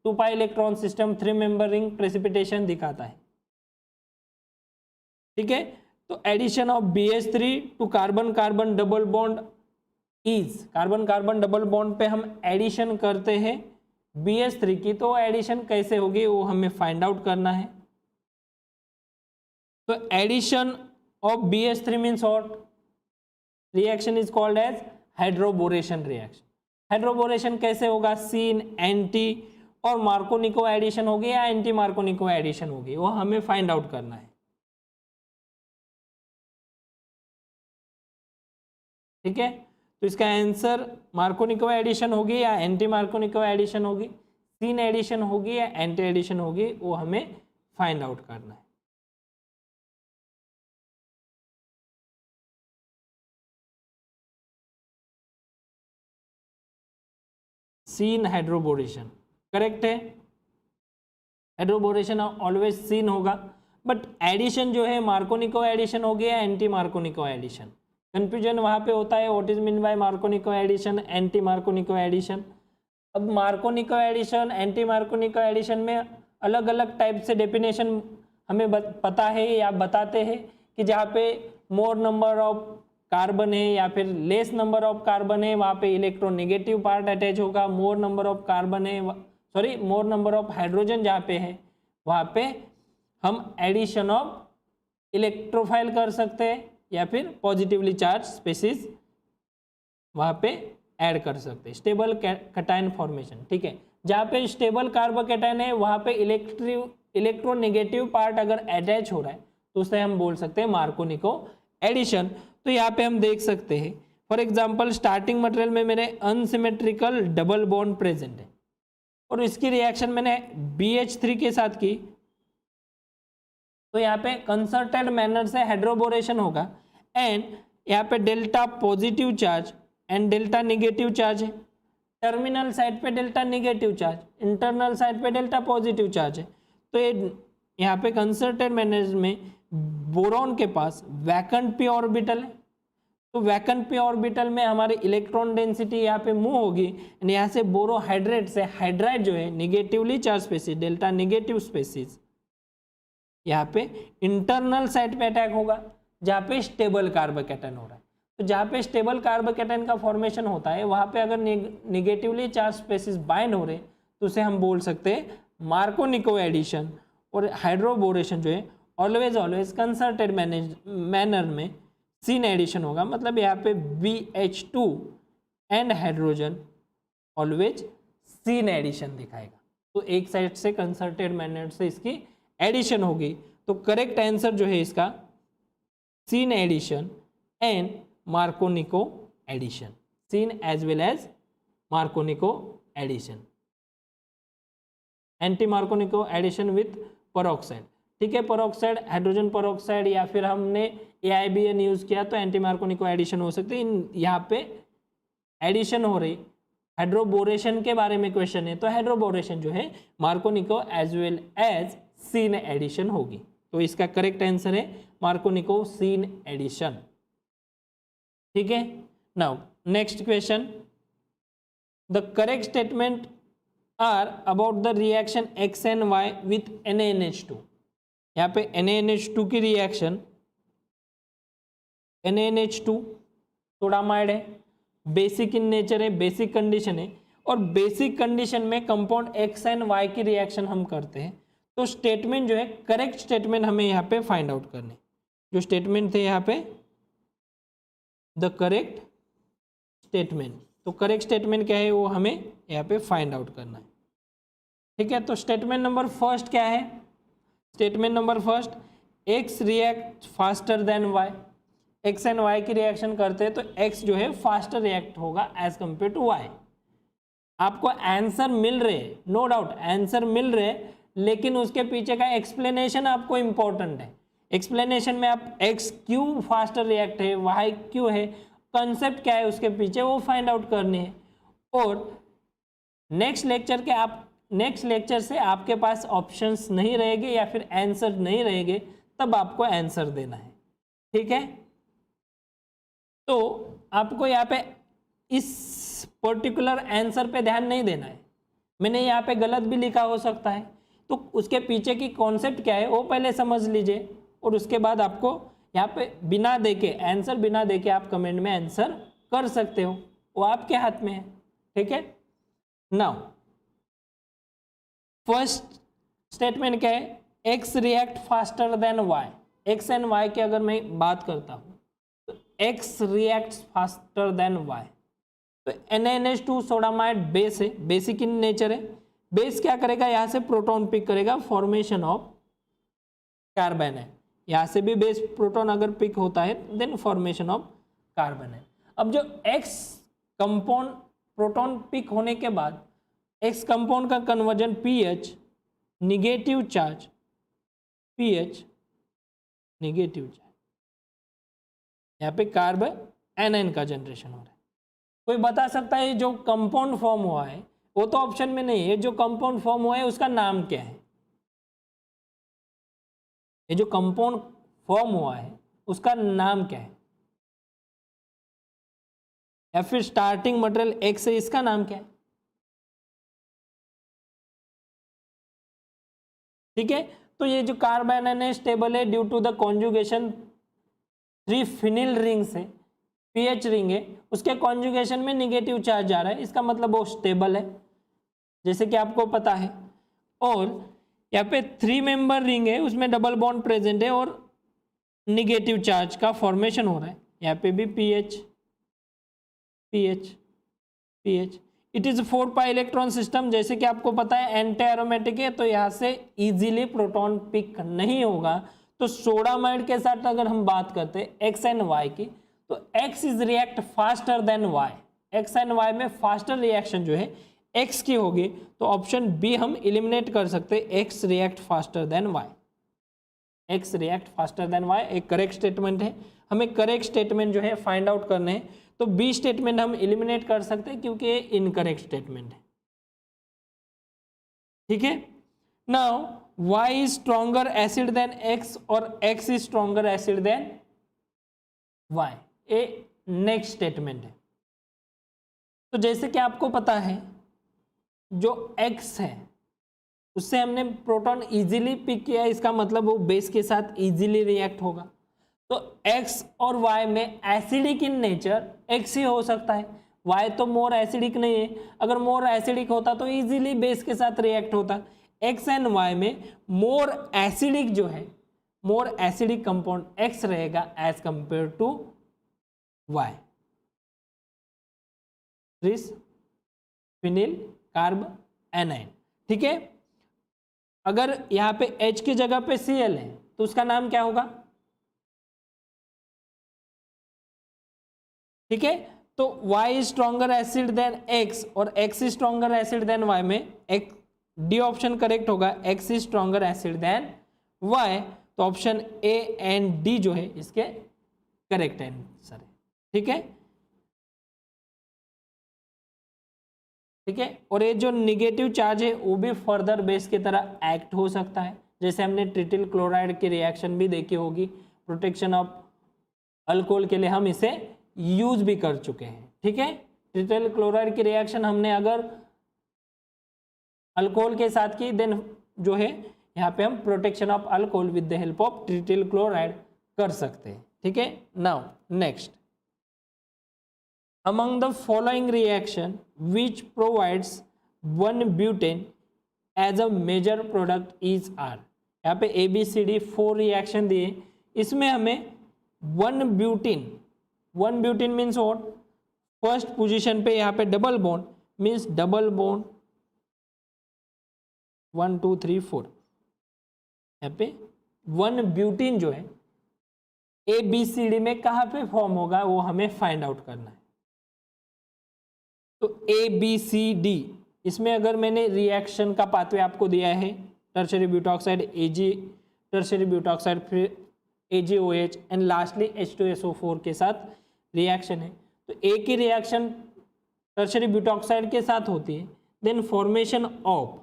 2 electron system 3 member ring precipitation दिखाता है, ठीक है। तो addition of BH3 to carbon carbon double bond is, carbon carbon double bond पे हम एडिशन करते हैं BH3 की, तो एडिशन कैसे होगी वो हमें फाइंड आउट करना है। तो addition of BH3 means what, reaction is called as hydroboration reaction. Hydroboration कैसे होगा, सीन एंटी और मार्कोनिको एडिशन होगी या एंटी मार्कोनिको एडिशन होगी, वो हमें फाइंड आउट करना है, ठीक है। तो इसका आंसर मार्कोनिको एडिशन होगी या एंटी मार्कोनिको एडिशन होगी, सीन एडिशन होगी या एंटी एडिशन होगी, वो हमें फाइंड आउट करना है। सीन हाइड्रोबोरेशन करेक्ट है, हाइड्रोबोरेशन ऑलवेज सीन होगा, बट एडिशन जो है मार्कोनिको एडिशन होगी या एंटी मार्कोनिको एडिशन, कंफ्यूजन वहाँ पे होता है। What is mean by Markovnikov addition, anti Markovnikov addition. अब Markovnikov addition anti Markovnikov addition में अलग अलग टाइप से डेफिनेशन हमें पता है या बताते हैं कि जहाँ पे मोर नंबर ऑफ कार्बन है या फिर लेस नंबर ऑफ कार्बन है वहाँ पे इलेक्ट्रोनेगेटिव पार्ट अटैच होगा, मोर नंबर ऑफ कार्बन है मोर नंबर ऑफ हाइड्रोजन जहाँ पे है वहाँ पे हम एडिशन ऑफ इलेक्ट्रोफाइल कर सकते हैं या फिर पॉजिटिवली चार्ज स्पेसीज वहाँ पे ऐड कर सकते हैं, स्टेबल कैटायन फॉर्मेशन, ठीक है। जहाँ पे स्टेबल कार्बोकैटायन है वहाँ पे इलेक्ट्रोनेगेटिव पार्ट अगर अटैच हो रहा है तो उसे हम बोल सकते हैं मार्कोनिको एडिशन। तो यहाँ पे हम देख सकते हैं फॉर एग्जांपल स्टार्टिंग मटेरियल में मेरे अनसिमेट्रिकल डबल बॉन्ड प्रेजेंट है और इसकी रिएक्शन मैंने BH3 के साथ की, तो यहाँ पे कंसर्टेड मैनर से हाइड्रोबोरेशन होगा एंड यहाँ पे delta positive charge and delta negative charge है, टर्मिनल साइड पे delta negative charge, internal side पे डेल्टा पॉजिटिव चार्ज है। तो ये यहाँ पे कंसर्टेड मैनर में बोरॉन के पास वैकेंट p ऑर्बिटल है, तो वैकेंट p ऑर्बिटल में हमारी इलेक्ट्रॉन डेंसिटी यहाँ पे मूव होगी एंड यहाँ से बोरोहाइड्रेट से हाइड्राइड जो है negatively charge species, delta negative species यहाँ पे इंटरनल साइड पे अटैक होगा जहाँ पे स्टेबल कार्बोकैटायन हो रहा है। तो जहाँ पे स्टेबल कार्बोकैटायन का फॉर्मेशन होता है वहाँ पे अगर निगेटिवली चार्ज स्पेसीज बाइंड हो रहे तो उसे हम बोल सकते हैं मार्कोनिको एडिशन। और हाइड्रोबोरेशन जो है ऑलवेज कंसर्टेड मैनर में सीन एडिशन होगा, मतलब यहाँ पे BH2 and hydrogen always syn addition दिखाएगा। तो एक साइड से कंसर्टेड मैनर से इसकी एडिशन होगी, तो करेक्ट आंसर जो है इसका syn addition and Markovnikov addition, syn as well as Markovnikov addition. Anti Markovnikov addition with peroxide, ठीक है, परऑक्साइड, हाइड्रोजन परऑक्साइड, या फिर हमने AIBN यूज किया तो एंटी मार्कोनिको एडिशन हो सकते हैं। इन यहाँ पे एडिशन हो रही, हाइड्रोबोरेशन के बारे में क्वेश्चन है तो हाइड्रोबोरेशन जो है Markovnikov as well as syn addition होगी। तो इसका करेक्ट आंसर है मार्कोनिको सीन एडिशन, ठीक है। Now next question, the correct statement are about the reaction XNY with NaNH2। यहाँ पे NaNH2 की रिएक्शन, NaNH2 सोडामाइड है, बेसिक इन नेचर है, बेसिक कंडीशन है, और बेसिक कंडीशन में कंपाउंड XNY की रिएक्शन हम करते हैं। तो स्टेटमेंट जो है, करेक्ट स्टेटमेंट हमें यहाँ पे फाइंड आउट करने, जो स्टेटमेंट थे यहाँ पे द करेक्ट स्टेटमेंट, तो करेक्ट स्टेटमेंट क्या है वो हमें यहाँ पे फाइंड आउट करना है, ठीक है। तो स्टेटमेंट नंबर फर्स्ट क्या है, statement number first, X react faster than Y, X and Y की रिएक्शन करते हैं तो X जो है फास्टर रिएक्ट होगा एज कंपेयर टू Y। आपको आंसर मिल रहे, नो डाउट आंसर मिल रहे, लेकिन उसके पीछे का एक्सप्लेनेशन आपको इंपॉर्टेंट है। एक्सप्लेनेशन में आप X क्यों फास्टर रिएक्ट है, Y क्यों है, कंसेप्ट क्या है उसके पीछे, वो फाइंड आउट करनी है। और नेक्स्ट लेक्चर से आपके पास ऑप्शंस नहीं रहेंगे या फिर आंसर नहीं रहेंगे, तब आपको आंसर देना है, ठीक है। तो आपको यहाँ पे इस पर्टिकुलर आंसर पे ध्यान नहीं देना है, मैंने यहाँ पे गलत भी लिखा हो सकता है, तो उसके पीछे की कॉन्सेप्ट क्या है वो पहले समझ लीजिए, और उसके बाद आपको यहाँ पे बिना देखे, आंसर बिना देखे आप कमेंट में आंसर कर सकते हो, वो आपके हाथ में है, ठीक है। नाउ फर्स्ट स्टेटमेंट क्या है, X react faster than Y। X and Y की अगर मैं बात करता हूँ तो X react faster than Y, तो NaNH2 सोडामाइड बेस है, बेसिक इन नेचर है, बेस क्या करेगा, यहाँ से प्रोटॉन पिक करेगा, फॉर्मेशन ऑफ कार्बन है, यहाँ से भी बेस प्रोटॉन अगर पिक होता है देन फॉर्मेशन ऑफ कार्बन है। अब जो X कंपाउंड प्रोटॉन पिक होने के बाद X कंपाउंड का conversion pH negative charge, pH negative charge, यहाँ पे कार्बन एनाइन का जनरेशन हो रहा है। कोई बता सकता है जो कंपाउंड फॉर्म हुआ है, वो तो ऑप्शन में नहीं है, जो कंपाउंड फॉर्म हुआ है उसका नाम क्या है, ये जो कंपाउंड फॉर्म हुआ है उसका नाम क्या है, या फिर स्टार्टिंग मटेरियल X है, इसका नाम क्या है, ठीक है। तो ये जो कार्बन है स्टेबल है due to the conjugation 3 phenyl ring से, pH रिंग है, उसके कॉन्जुगेशन में निगेटिव चार्ज जा रहा है, इसका मतलब वो स्टेबल है, जैसे कि आपको पता है। और यहाँ पे 3 मेंबर रिंग है, उसमें डबल बॉन्ड प्रेजेंट है और निगेटिव चार्ज का फॉर्मेशन हो रहा है, यहाँ पे भी pH it is 4 pi electron system, जैसे कि आपको पता है एंटी एरोमेटिक है, तो यहाँ से इजीली प्रोटॉन पिक नहीं होगा। तो सोडामाइड के साथ अगर हम बात करते हैं X एंड Y की, तो X is react faster than Y, X and Y में फास्टर रिएक्शन जो है X की होगी, तो ऑप्शन बी हम इलिमिनेट कर सकते हैं, X react faster than Y, X react faster than Y एक करेक्ट स्टेटमेंट है। हमें करेक्ट स्टेटमेंट जो है फाइंड आउट करने हैं, तो बी स्टेटमेंट हम इलिमिनेट कर सकते हैं क्योंकि ये इनकरेक्ट स्टेटमेंट है, ठीक है। Now Y is stronger acid than X और X is stronger acid than Y, ये नेक्स्ट स्टेटमेंट है। तो जैसे कि आपको पता है जो X है उससे हमने प्रोटॉन इजीली पिक किया, इसका मतलब वो बेस के साथ इजीली रिएक्ट होगा। तो X और Y में एसिडिक इन नेचर X ही हो सकता है, Y तो मोर एसिडिक नहीं है, अगर मोर एसिडिक होता तो इजीली बेस के साथ रिएक्ट होता। X एंड Y में मोर एसिडिक जो है, मोर एसिडिक कंपाउंड X रहेगा as compare to Y, tris phenyl carbanion, ठीक है। अगर यहाँ पे H की जगह पे Cl है तो उसका नाम क्या होगा, ठीक है। तो Y is stronger acid than X और X is stronger acid than Y में एक डी ऑप्शन करेक्ट होगा, X is stronger acid than Y. तो ऑप्शन ए एंड डी जो है इसके करेक्ट आंसर है। ठीक है, ठीक है। और ये जो निगेटिव चार्ज है वो भी फर्दर बेस की तरह एक्ट हो सकता है, जैसे हमने ट्रिटिल क्लोराइड की रिएक्शन भी देखी होगी, प्रोटेक्शन ऑफ अल्कोहल के लिए हम इसे यूज भी कर चुके हैं। ठीक है, ट्रिटिल क्लोराइड की रिएक्शन हमने अगर अल्कोहल के साथ की देन जो है यहाँ पे हम protection of alcohol with the help of trityl chloride कर सकते हैं। ठीक है, now next, among the following reaction which provides 1-butane as a major product is R। यहाँ पे ABCD 4 रिएक्शन दिए, इसमें हमें 1-butane means what, first position पे यहाँ पे double bond means double bond 1 2 3 4, यहाँ पे 1-butane जो है ABCD में कहाँ पे फॉर्म होगा वो हमें फाइंड आउट करना है। तो ABCD, इसमें अगर मैंने रिएक्शन का पाथवे आपको दिया है, tertiary butoxide Ag, tertiary butoxide फिर AgOH एंड लास्टली H2SO4 के साथ रिएक्शन है, तो A की रिएक्शन टर्शियरी ब्यूटॉक्साइड के साथ होती है, देन फॉर्मेशन ऑफ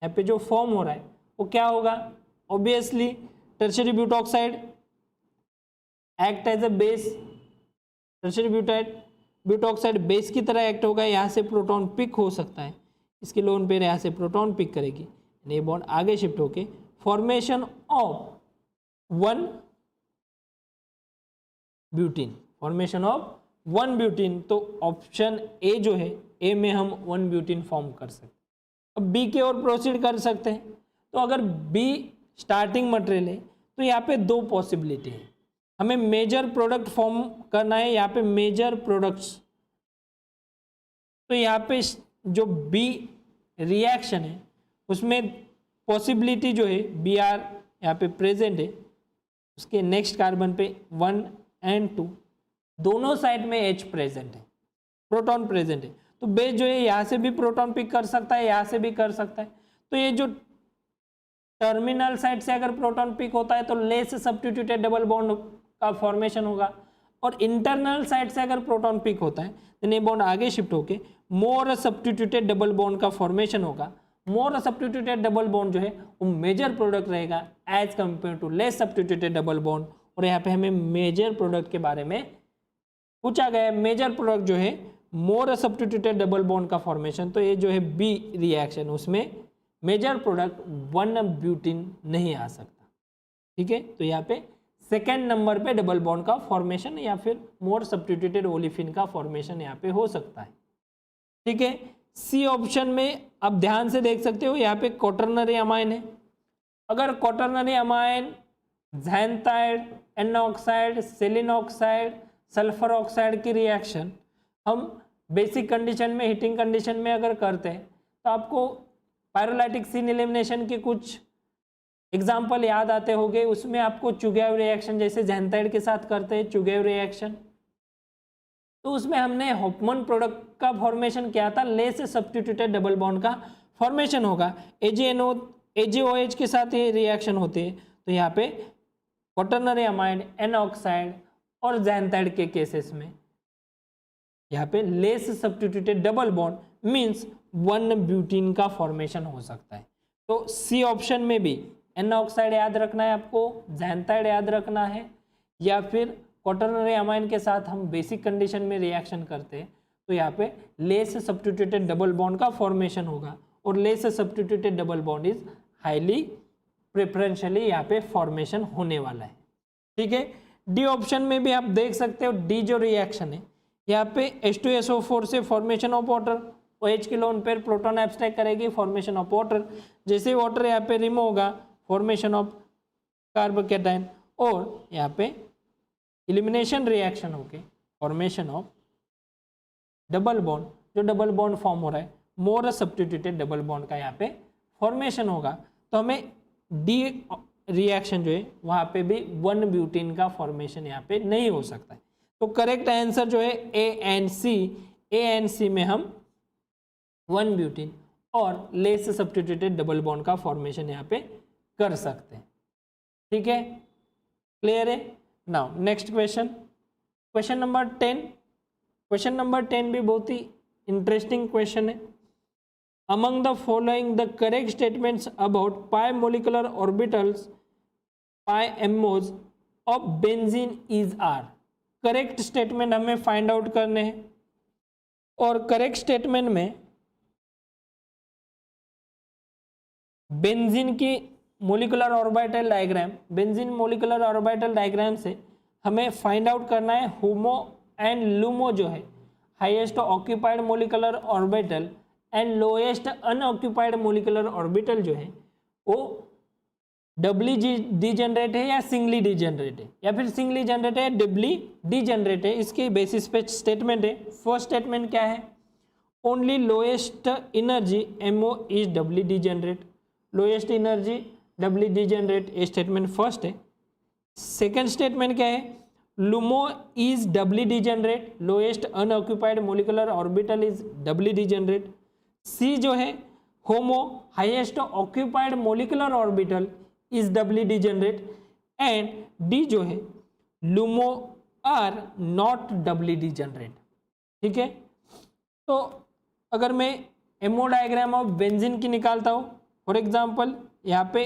यहाँ पे जो फॉर्म हो रहा है वो क्या होगा, obviously tertiary butoxide act as a base, tertiary butoxide base की तरह एक्ट होगा, यहाँ से प्रोटॉन पिक हो सकता है, इसकी लोन पेयर यहाँ से प्रोटॉन पिक करेगी, ये बॉन्ड आगे शिफ्ट होके formation of 1-butene, formation of 1-butene। तो ऑप्शन ए जो है, ए में हम 1-butene फॉर्म कर सकते हैं। अब बी की ओर प्रोसीड कर सकते हैं, तो अगर बी स्टार्टिंग मटेरियल है तो यहाँ पे दो पॉसिबिलिटी है, हमें मेजर प्रोडक्ट फॉर्म करना है, यहाँ पे मेजर प्रोडक्ट्स, तो यहाँ पे जो बी रिएक्शन है उसमें पॉसिबिलिटी जो है बी आर यहाँ पे प्रेजेंट है, उसके नेक्स्ट कार्बन पे 1 और 2 दोनों साइड में H प्रेजेंट है, प्रोटॉन प्रेजेंट है, तो बेस जो है यहाँ से भी प्रोटॉन पिक कर सकता है, यहाँ से भी कर सकता है। तो ये जो टर्मिनल साइड से अगर प्रोटॉन पिक होता है तो लेस सब्स्टिट्यूटेड डबल बॉन्ड का फॉर्मेशन होगा, और इंटरनल साइड से अगर प्रोटॉन पिक होता है तो ये बॉन्ड आगे शिफ्ट होके मोर सब्स्टिट्यूटेड डबल बॉन्ड का फॉर्मेशन होगा। मोर सब्स्टिट्यूटेड डबल बॉन्ड जो है वो मेजर प्रोडक्ट रहेगा as compare to less substituted double bond. और यहाँ पे हमें मेजर प्रोडक्ट के बारे में पूछा गया है, मेजर प्रोडक्ट जो है मोर सब्स्टिट्यूटेड डबल बॉन्ड का फॉर्मेशन, तो ये जो है बी रिएक्शन उसमें मेजर प्रोडक्ट 1-butene नहीं आ सकता। ठीक है, तो यहाँ पे सेकेंड नंबर पे डबल बॉन्ड का फॉर्मेशन या फिर मोर सब्स्टिट्यूटेड ओलिफिन का फॉर्मेशन यहाँ पे हो सकता है। ठीक है, सी ऑप्शन में आप ध्यान से देख सकते हो, यहाँ पे क्वाटरनरी अमाइन है, अगर quaternary amine xanthate, N oxide, selenoxide, sulphur oxide की रिएक्शन हम बेसिक कंडीशन में, हीटिंग कंडीशन में अगर करते हैं तो आपको पायरोलाइटिक सीन एलिमिनेशन के कुछ एग्जाम्पल याद आते होंगे, उसमें आपको चुगेव रिएक्शन जैसे ज़ैंथाइड के साथ करते हैं चुगेव रिएक्शन, तो उसमें हमने हॉफमैन प्रोडक्ट का फॉर्मेशन किया था, लेस सब्स्टिट्यूटेड डबल बॉन्ड का फॉर्मेशन होगा। AgOH के साथ ये रिएक्शन होती है, तो यहाँ पे क्वाटरनरी अमाइड, एन ऑक्साइड और ज़ैंथाइड के केसेस में यहाँ पे less substituted double bond means 1-butene का फॉर्मेशन हो सकता है। तो सी ऑप्शन में भी एन ऑक्साइड याद रखना है आपको, ज़ैंथाइड याद रखना है, या फिर क्वाटरनरी अमाइन के साथ हम बेसिक कंडीशन में रिएक्शन करते हैं तो यहाँ पे लेस सब्स्टिट्यूटेड डबल बॉन्ड का फॉर्मेशन होगा, और less substituted double bond is highly preferentially यहाँ पे फॉर्मेशन होने वाला है। ठीक है, डी ऑप्शन में भी आप देख सकते हो, डी जो रिएक्शन है यहाँ पे H2SO4 से फॉर्मेशन ऑफ वाटर, OH की लोन पेयर प्रोटॉन एब्स्ट्रैक्ट करेगी, फॉर्मेशन ऑफ वाटर, जैसे वाटर यहाँ पे रिमूव होगा फॉर्मेशन ऑफ कार्बोकैटायन, और यहाँ पे एलिमिनेशन रिएक्शन होके फॉर्मेशन ऑफ डबल बॉन्ड, जो डबल बॉन्ड फॉर्म हो रहा है मोर सब्स्टिट्यूटेड डबल बॉन्ड का यहाँ पे फॉर्मेशन होगा। तो हमें डी रिएक्शन जो है वहाँ पे भी 1-butene का फॉर्मेशन यहाँ पे नहीं हो सकता है। तो करेक्ट आंसर जो है ए एंड सी में हम 1-butene और लेस से सब्स्टिट्यूटेड डबल बॉन्ड का फॉर्मेशन यहाँ पे कर सकते हैं। ठीक है, क्लियर है। Now next question, question number 10। Question number 10 भी बहुत ही इंटरेस्टिंग क्वेश्चन है। Among the following the correct statements about pi molecular orbitals pi MOs of benzene is are. Correct statement हमें फाइंड आउट करने हैं और करेक्ट स्टेटमेंट में benzene की molecular orbital diagram, benzene molecular orbital diagram से हमें find out करना है होमो एंड लूमो जो है highest occupied molecular orbital and lowest unoccupied molecular orbital जो है वो डबली डीजेनरेट है या सिंगली डीजेनरेट है, या फिर सिंगली जनरेट है डबली डीजेनरेट है। इसके बेसिस पे स्टेटमेंट है। फर्स्ट स्टेटमेंट क्या है, only lowest energy MO is doubly degenerate, lowest energy doubly degenerate, ये स्टेटमेंट फर्स्ट है। सेकेंड स्टेटमेंट क्या है, LUMO is doubly degenerate, lowest unoccupied molecular orbital is doubly degenerate. C जो है HOMO highest occupied molecular orbital is doubly degenerate, and D जो है LUMO are not doubly degenerate. ठीक है, तो अगर मैं एमओ डायग्राम ऑफ बेंजीन की निकालता हूं, फॉर एग्जाम्पल यहाँ पे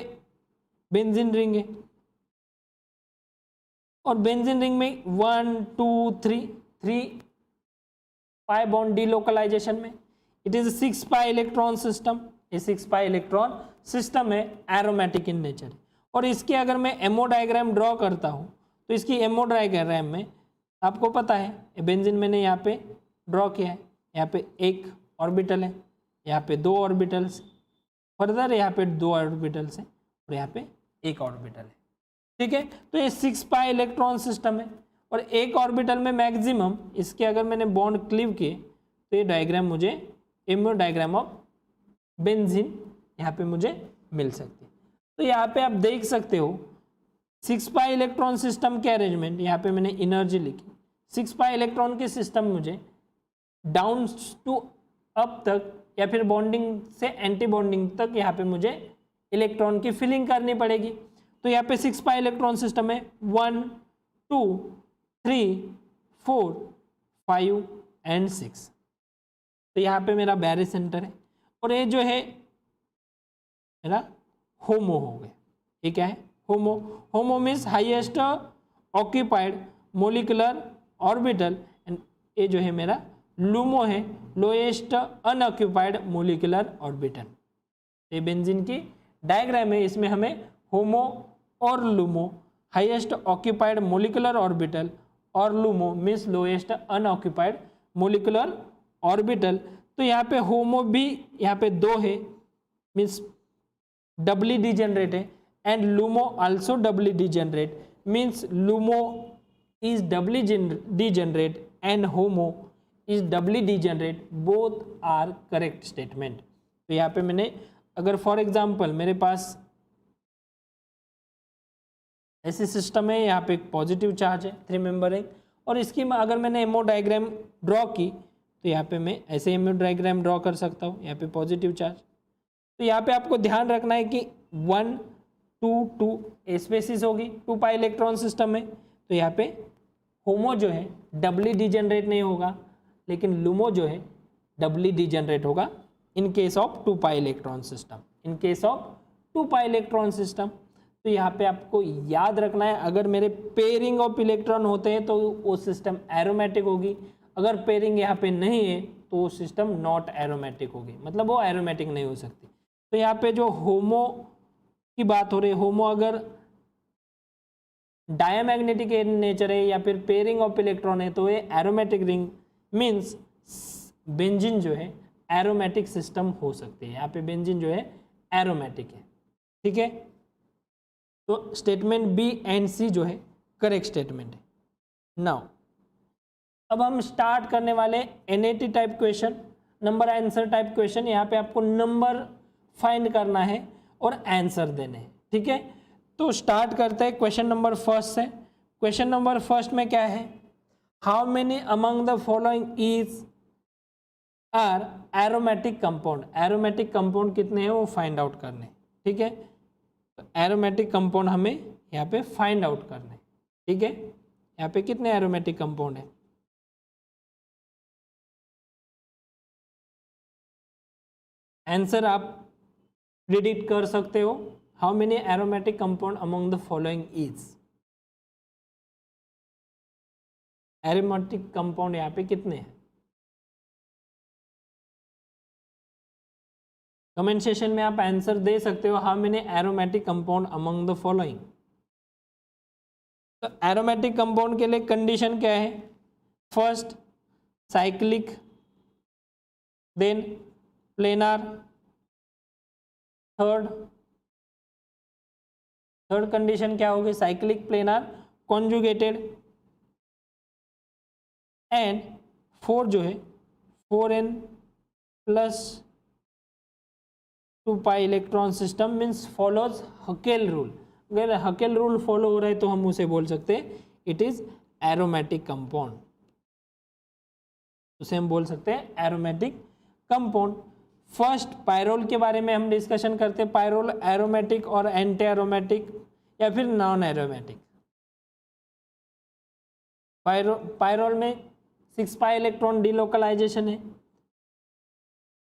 बेंजीन रिंग है और बेंजीन रिंग में 1 2 3 पाई बॉन्ड डीलोकलाइजेशन में it is 6 pi electron system. ये 6 पाई इलेक्ट्रॉन सिस्टम है, एरोमेटिक इन नेचर। और इसके अगर मैं एमओ डायग्राम ड्रॉ करता हूँ तो इसकी एमओ डायग्राम में आपको पता है बेंजीन मैंने यहाँ पे ड्रॉ किया है, यहाँ पे एक ऑर्बिटल है, यहाँ पे 2 ऑर्बिटल्स, फर्दर यहाँ पे 2 ऑर्बिटल्स हैं और यहाँ पे एक ऑर्बिटल है। ठीक है, तो ये 6 पाई इलेक्ट्रॉन सिस्टम है और एक ऑर्बिटल में मैक्सिमम इसके अगर मैंने बॉन्ड क्लीव किए तो ये डायग्राम मुझे एमओ डायग्राम ऑफ बेंजीन यहाँ पे मुझे मिल सकती है। तो यहाँ पे आप देख सकते हो 6 पाई इलेक्ट्रॉन सिस्टम के अरेंजमेंट, यहाँ पे मैंने एनर्जी लिखी। 6 पाई इलेक्ट्रॉन के सिस्टम मुझे डाउन टू अप तक या फिर बॉन्डिंग से एंटी बॉन्डिंग तक यहाँ पे मुझे इलेक्ट्रॉन की फिलिंग करनी पड़ेगी। तो यहाँ पे 6 पाई इलेक्ट्रॉन सिस्टम है 1 2 3 4 5 एंड 6। तो यहाँ पे मेरा बैरी सेंटर है और ये जो है मेरा होमो हो गया। ये क्या है, HOMO. HOMO means highest occupied molecular orbital, and ये जो है मेरा लूमो है, लोएस्ट अनऑक्यूपाइड मोलिकुलर ऑर्बिटल। ये बेंजीन की डायग्राम है, इसमें हमें होमो और LUMO highest occupied molecular orbital और LUMO means lowest unoccupied molecular orbital. तो यहाँ पे होमो भी यहाँ पे 2 है मीन्स डबली डीजेनरेट है, and LUMO also doubly degenerate means LUMO is doubly degenerate and HOMO is doubly degenerate, both are correct statement. तो यहाँ पे मैंने अगर फॉर एग्जाम्पल मेरे पास ऐसी सिस्टम है, यहाँ पे एक पॉजिटिव चार्ज है 3 मेंबर रिंग, और इसकी अगर मैंने एमओ डायग्राम ड्रॉ की तो यहाँ पे मैं ऐसे एमओ डायग्राम ड्रॉ कर सकता हूँ, यहाँ पे पॉजिटिव चार्ज। तो यहाँ पे आपको ध्यान रखना है कि 1 2 2 स्पेसिस होगी, 2 पाई इलेक्ट्रॉन सिस्टम है, तो यहाँ पे होमो जो है डबली डीजेनरेट नहीं होगा, लेकिन लूमो जो है डबली डीजेनरेट होगा in case of 2 pi electron system. In case of 2 pi electron system तो यहाँ पे आपको याद रखना है, अगर मेरे पेयरिंग ऑफ इलेक्ट्रॉन होते हैं तो वो सिस्टम एरोमेटिक होगी, अगर पेयरिंग यहाँ पे नहीं है तो वो सिस्टम नॉट एरोमेटिक होगी, मतलब वो एरोमेटिक नहीं हो सकती। तो यहाँ पे जो होमो की बात हो रही है, होमो अगर डायमैग्नेटिक नेचर है या फिर पेयरिंग ऑफ इलेक्ट्रॉन है तो ये एरोमेटिक रिंग मीन्स बेंजीन जो है एरोमेटिक सिस्टम हो सकती है। यहाँ पे बेंजीन जो है एरोमेटिक है। ठीक है, तो स्टेटमेंट बी एंड सी जो है करेक्ट स्टेटमेंट है। नाउ अब हम स्टार्ट करने वाले NAT type question, number answer type question. यहाँ पे आपको नंबर फाइंड करना है और आंसर देने हैं। ठीक है, तो स्टार्ट करते हैं क्वेश्चन नंबर फर्स्ट से। क्वेश्चन नंबर फर्स्ट में क्या है, how many among the following is are aromatic compound. Aromatic compound कितने हैं वो फाइंड आउट करने, ठीक है। तो एरोमेटिक कंपाउंड हमें यहाँ पे फाइंड आउट करने, ठीक है। यहाँ पे कितने एरोमेटिक कंपाउंड है? आंसर आप प्रिडिक्ट कर सकते हो। How many aromatic compound among the following is? Aromatic compound यहाँ पे कितने हैं? कमेंट सेशन में आप आंसर दे सकते हो। How many aromatic compound among the following? तो एरोमेटिक कंपाउंड के लिए कंडीशन क्या है? First cyclic, then planar, third condition क्या होगी? साइक्लिक, प्लेनार, कॉन्जुगेटेड, एंड 4 जो है 4n plus 2 pi electron system means follows Hückel rule. अगर हकेल रूल फॉलो हो रहा है तो हम उसे बोल सकते हैं इट इज एरोमेटिक कंपाउंड, उसे हम बोल सकते हैं एरोमेटिक कंपाउंड। फर्स्ट पायरोल के बारे में हम डिस्कशन करते हैं। पायरोल एरोमेटिक और एंटी एरोमेटिक या फिर नॉन एरोमेटिक। पायरोल में 6 पाई इलेक्ट्रॉन डिलोकलाइजेशन है।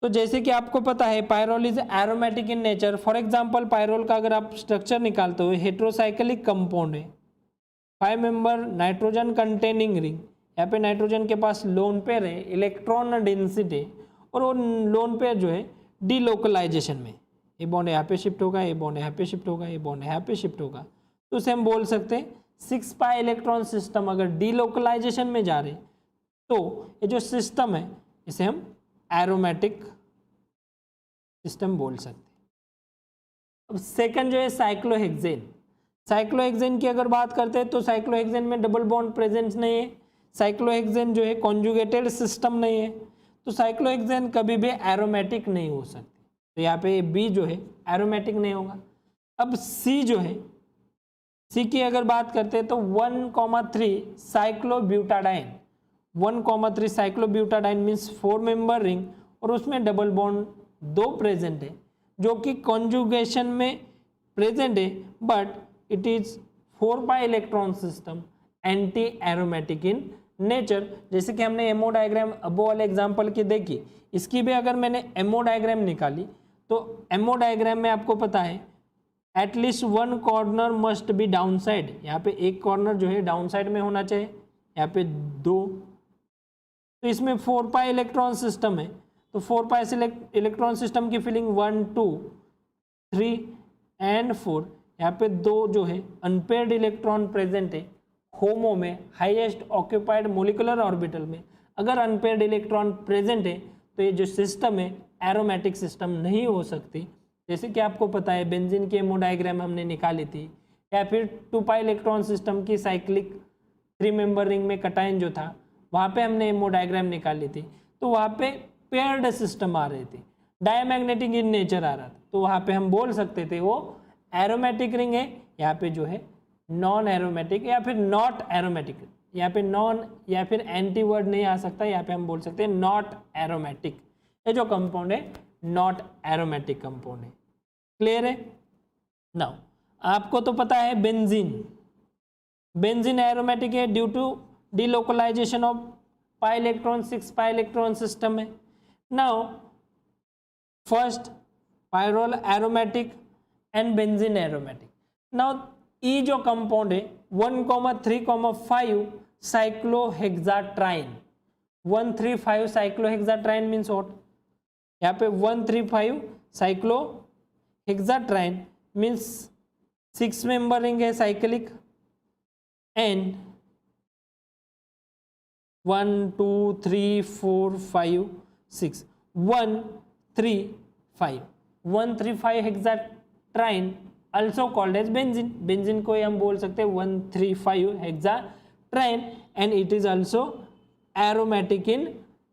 तो जैसे कि आपको पता है pyrrole is aromatic in nature. For example pyrrole का अगर आप स्ट्रक्चर निकालते हो, हेट्रोसाइक्लिक कंपाउंड है, 5 मेंबर नाइट्रोजन कंटेनिंग रिंग। यहाँ पे नाइट्रोजन के पास लोन पेयर है, इलेक्ट्रॉन डेंसिटी, और वो लोन पेयर जो है डिलोकलाइजेशन में, ये बॉन्ड यहाँ पे शिफ्ट होगा, ये बॉन्ड यहाँ पे शिफ्ट होगा, ये बॉन्ड यहाँ पे शिफ्ट होगा। तो उसे हम बोल सकते हैं 6 पाई इलेक्ट्रॉन सिस्टम अगर डिलोकलाइजेशन में जा रहे तो ये जो सिस्टम है इसे हम एरोमेटिक सिस्टम बोल सकते हैं। अब सेकंड जो है साइक्लोहेक्सेन। साइक्लोहेक्सेन की अगर बात करते हैं तो साइक्लोहेक्सेन में डबल बॉन्ड प्रेजेंट नहीं है। साइक्लोहेक्सेन जो है कॉन्जुगेटेड सिस्टम नहीं है, तो साइक्लोहेक्सेन कभी भी एरोमेटिक नहीं हो सकती। तो यहाँ पे बी जो है एरोमेटिक नहीं होगा। अब सी जो है, सी की अगर बात करते हैं तो 1,3 cyclobutadiene. 1,3 cyclobutadiene means 4 member ring और उसमें डबल बॉन्ड 2 प्रेजेंट है, जो कि कॉन्जुगेशन में प्रेजेंट है, but it is 4 pi electron system, anti aromatic in nature. जैसे कि हमने एमओ डायग्राम अबो वाले एग्जांपल की देखी, इसकी भी अगर मैंने एमओ डायग्राम निकाली तो एमओ डायग्राम में आपको पता है at least 1 corner must be down side. यहाँ पे एक कॉर्नर जो है डाउन साइड में होना चाहिए, यहाँ पे 2। तो इसमें 4 पाई इलेक्ट्रॉन सिस्टम है, तो 4 पाई इलेक्ट्रॉन सिस्टम की फिलिंग 1, 2, 3 एंड 4। यहाँ पे 2 जो है अनपेयर्ड इलेक्ट्रॉन प्रेजेंट है होमो में, हाईएस्ट ऑक्यूपाइड मोलिकुलर ऑर्बिटल में। अगर अनपेयर्ड इलेक्ट्रॉन प्रेजेंट है तो ये जो सिस्टम है एरोमेटिक सिस्टम नहीं हो सकती। जैसे कि आपको पता है बेंजीन की एमओ डायग्राम हमने निकाली थी, या फिर 2 पाई इलेक्ट्रॉन सिस्टम की साइक्लिक 3 मेंबर रिंग में कटायन जो था वहाँ पे हमने एमओ डायग्राम निकाली थी, तो वहाँ पे पेयर्ड सिस्टम आ रही थी, डायमैग्नेटिक इन नेचर आ रहा था, तो वहाँ पे हम बोल सकते थे वो एरोमेटिक रिंग है। यहाँ पे जो है नॉन एरोमेटिक या फिर नॉट एरोमेटिक, यहाँ पे नॉन या फिर एंटी वर्ड नहीं आ सकता, यहाँ पे हम बोल सकते हैं नॉट एरोमेटिक। ये जो कंपाउंड है नॉट एरोमेटिक कंपाउंड है। क्लियर है? नाउ आपको तो पता है बेंजीन, बेंजीन एरोमेटिक है due to delocalization of pi electron, 6 pi electron system है। Now first pyrrole aromatic and benzene aromatic. Now E जो कंपाउंड है 1,3,5 साइक्लोहेक्साट्राइन। 135 साइक्लोहेक्साट्राइन मीन्स व्हाट? यहाँ पे 135 साइक्लोहेक्साट्राइन मीन्स 6 मेंबर रिंग है cyclic, and 1, 2, 3, 4, 5, 6, 135 hexatriene also called as benzene। Benzene को हम बोल सकते हैं 135 हेक्साट्राइन and it is also aromatic in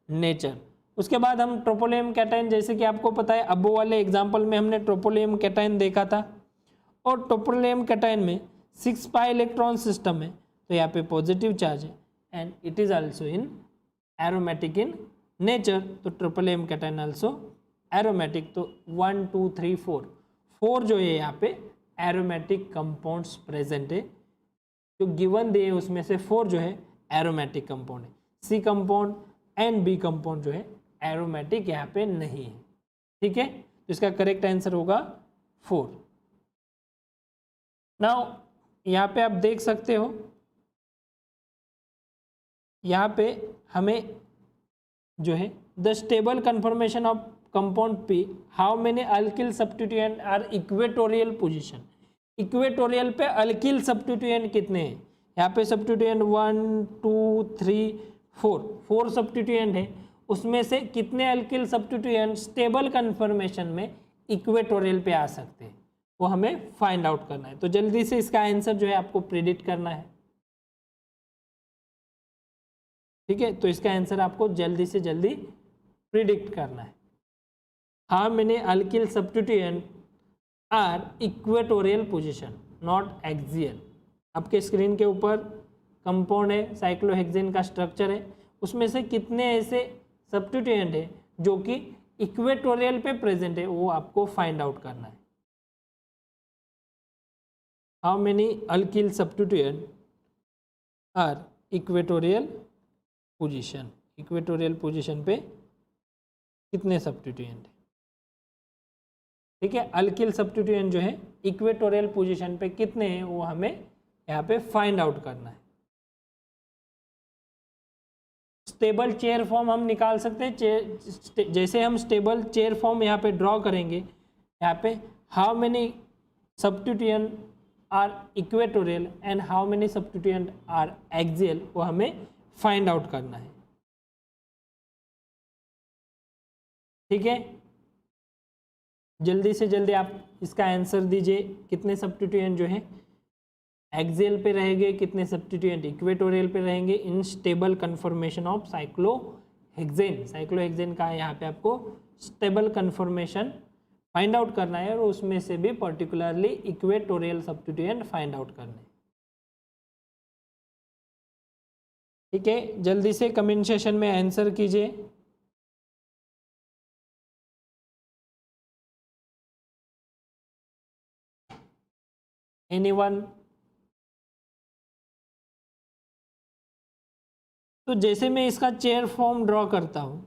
nature. उसके बाद हम ट्रोपोलियम कैटायन, जैसे कि आपको पता है अबो वाले एग्जांपल में हमने ट्रोपोलियम कैटायन देखा था, और ट्रोपोलियम कैटायन में 6 पाई इलेक्ट्रॉन सिस्टम है, तो यहाँ पे पॉजिटिव चार्ज है and it is also in aromatic in nature तो triple M cation also aromatic, तो 1 2 3 4 जो है यहाँ पे एरोमेटिक कंपाउंड्स प्रेजेंट है, जो गिवन दिए उसमें से 4 जो है एरोमेटिक कंपाउंड है। C compound and B compound जो है एरोमेटिक यहाँ पे नहीं है, ठीक है। तो इसका करेक्ट आंसर होगा 4। नाउ यहाँ पे आप देख सकते हो, यहाँ पे हमें जो है the stable conformation of compound P, how many alkyl substituent are equatorial position. Equatorial पे अल्किल सब्स्टिट्यूएंट कितने हैं, यहाँ पे सब्स्टिट्यूएंट 1 2 3 4 सब्स्टिट्यूएंट है, उसमें से कितने अल्किल सब्स्टिट्यूएंट स्टेबल कन्फर्मेशन में इक्वेटोरियल पे आ सकते हैं, वो हमें फाइंड आउट करना है। तो जल्दी से इसका आंसर जो है आपको प्रिडिक्ट करना है, ठीक है। तो इसका आंसर आपको जल्दी से जल्दी प्रिडिक्ट करना है। How many alkyl substituent are equatorial position not axial. आपके स्क्रीन के ऊपर कंपाउंड है, साइक्लोहेक्सेन का स्ट्रक्चर है, उसमें से कितने ऐसे सब्स्टिट्यूएंट है जो कि इक्वेटोरियल पे प्रेजेंट है, वो आपको फाइंड आउट करना है। How many alkyl substituent are equatorial position, equatorial position पे कितने सब्स्टिट्यूएंट है, ठीक है। अल्किल सब्स्टिट्यूएंट जो है इक्वेटोरियल पोजीशन पे कितने हैं वो हमें यहाँ पे फाइंड आउट करना है। स्टेबल चेयर फॉर्म हम निकाल सकते हैं, जैसे हम स्टेबल चेयर फॉर्म यहाँ पे ड्रॉ करेंगे, यहाँ पे how many substituent are equatorial and how many substituent are axial, वो हमें फाइंड आउट करना है, ठीक है। जल्दी से जल्दी आप इसका आंसर दीजिए, कितने सब्स्टिट्यूएंट जो है एक्सियल पे रहेंगे, कितने सब्स्टिट्यूएंट इक्वेटोरियल पे रहेंगे in stable conformation of cyclohexane. Cyclohexane का यहाँ पे आपको स्टेबल कन्फर्मेशन फाइंड आउट करना है, और उसमें से भी particularly equatorial substituent find out करना है, ठीक है। जल्दी से कमेंट सेशन में आंसर कीजिए। एनीवन? तो जैसे मैं इसका चेयर फॉर्म ड्रॉ करता हूँ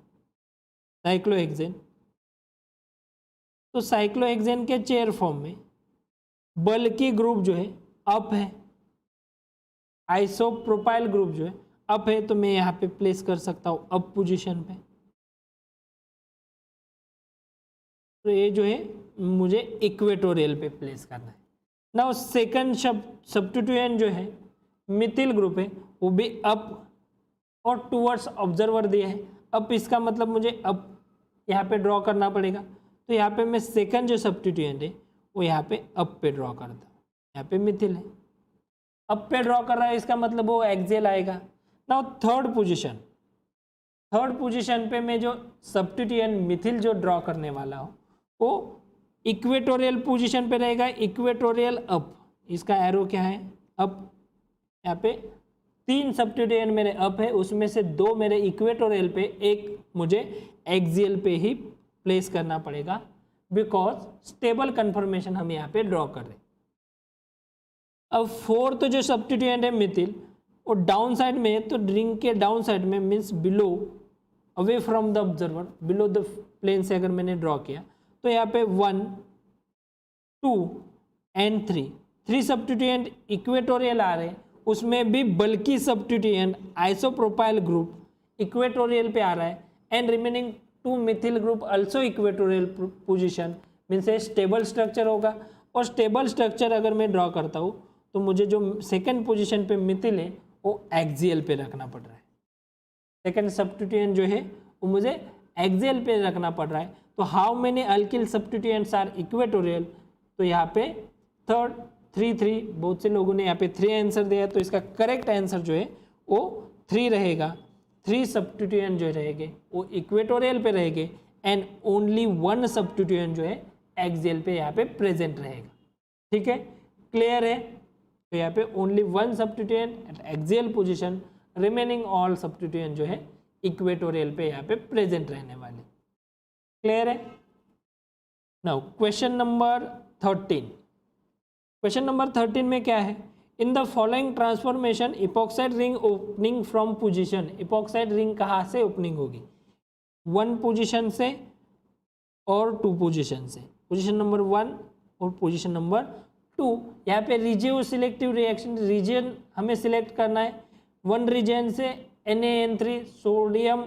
साइक्लोहेक्सेन, तो साइक्लोहेक्सेन के चेयर फॉर्म में बल्कि ग्रुप जो है अप है, आइसोप्रोपाइल ग्रुप जो है अप है, तो मैं यहाँ पे प्लेस कर सकता हूँ अप पोजीशन पे। तो ये जो है मुझे इक्वेटोरियल पे प्लेस करना है। नाउ सेकंड सब्स्टिट्यूएंट जो है मिथिल ग्रुप है, वो भी अप और टूवर्ड्स ऑब्जर्वर दिया है। अप इसका मतलब मुझे अप यहाँ पे ड्रॉ करना पड़ेगा, तो यहाँ पे मैं सेकंड जो सब्स्टिट्यूएंट है वो यहाँ पे अप पे ड्रॉ करता हूँ। यहाँ पे मिथिल है, अप पे ड्रॉ कर रहा है, इसका मतलब वो एक्सियल आएगा। नाउ थर्ड पोजीशन पे मैं जो सब्स्टिट्यूएंट मिथिल जो ड्रॉ करने वाला हूँ वो इक्वेटोरियल पोजीशन पे रहेगा, इक्वेटोरियल अप, इसका एरो क्या है अप। यहाँ पे 3 सब्स्टिट्यूएंट मेरे अप है, उसमें से 2 मेरे इक्वेटोरियल पे, एक मुझे एक्सियल पे ही प्लेस करना पड़ेगा, बिकॉज स्टेबल कन्फर्मेशन हम यहाँ पे ड्रॉ कर रहे हैं। अब फोर्थ जो सब्स्टिट्यूएंट है मिथिल, वो डाउन साइड में, तो रिंग के डाउन साइड में means below, away from the observer, below the plane से अगर मैंने ड्रॉ किया, तो यहाँ पे 1 2 एंड 3 सब्स्टिट्यूएंट इक्वेटोरियल आ रहे हैं, उसमें भी बल्कि सब्स्टिट्यूएंट आइसोप्रोपाइल ग्रुप इक्वेटोरियल पे आ रहा है, and remaining 2 methyl group also equatorial position, means A stable structure होगा। और स्टेबल स्ट्रक्चर अगर मैं ड्रॉ करता हूँ तो मुझे जो सेकंड पोजीशन पे मिथिल है वो एक्सियल पे रखना पड़ रहा है, सेकंड सब्स्टिट्यूएंट जो है वो मुझे एक्सियल पे रखना पड़ रहा है। तो how many alkyl substituents are equatorial, तो यहाँ पे थर्ड 3 बहुत से लोगों ने यहाँ पे 3 आंसर दिया, तो इसका करेक्ट आंसर जो है वो 3 रहेगा। 3 सब्स्टिट्यूएंट जो रहेंगे वो इक्वेटोरियल पे रहेंगे, एंड ओनली 1 सब्स्टिट्यूएंट जो है एक्सियल पे यहाँ पे प्रेजेंट रहेगा, ठीक है, क्लियर है। तो यहाँ पे only 1 substituent eight axial position, remaining all substituent जो है इक्वेटोरियल पे यहाँ पे प्रेजेंट रहने वाले। क्लियर है? Now question number 13। Question number 13 में क्या है? इन the following transformation epoxide ring opening from position, epoxide ring कहाँ से ओपनिंग होगी? 1 पोजीशन से और 2 पोजीशन से, पोजीशन नंबर 1 और पोजीशन नंबर 2। यहाँ पे रिजियो सिलेक्टिव रिएक्शन, रीजन हमें सिलेक्ट करना है। 1 रीजन से NaN3 सोडियम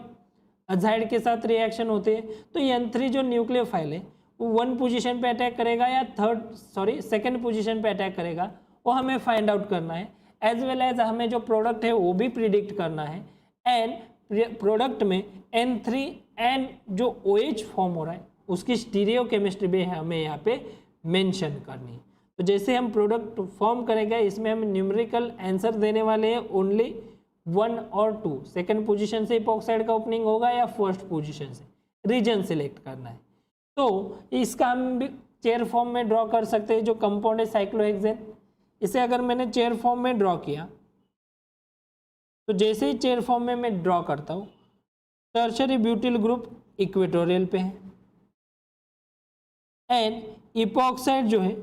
अजाइड के साथ रिएक्शन होते हैं, तो N3 जो न्यूक्लियोफाइल है वो 1 पोजीशन पे अटैक करेगा या सेकंड पोजीशन पे अटैक करेगा, वो हमें फाइंड आउट करना है। एज वेल एज हमें जो प्रोडक्ट है वो भी प्रिडिक्ट करना है। एंड प्रोडक्ट में N3 एंड जो OH फॉर्म हो रहा है उसकी स्टीरियो केमिस्ट्री भी हमें यहाँ पे मेंशन करनी है। तो जैसे हम प्रोडक्ट फॉर्म करेंगे इसमें हम न्यूमेरिकल आंसर देने वाले हैं ओनली 1 और 2। सेकंड पोजीशन से इपॉक्साइड का ओपनिंग होगा या फर्स्ट पोजीशन से, रीजन सिलेक्ट करना है। तो इसका हम भी चेयर फॉर्म में ड्रॉ कर सकते हैं। जो कंपाउंड है साइक्लोहेक्सेन, इसे अगर मैंने चेयर फॉर्म में ड्रॉ किया तो जैसे ही चेयर फॉर्म में मैं ड्रॉ करता हूँ, टर्शरी ब्यूटिल ग्रुप इक्वेटोरियल पे है एंड इपॉक्साइड जो है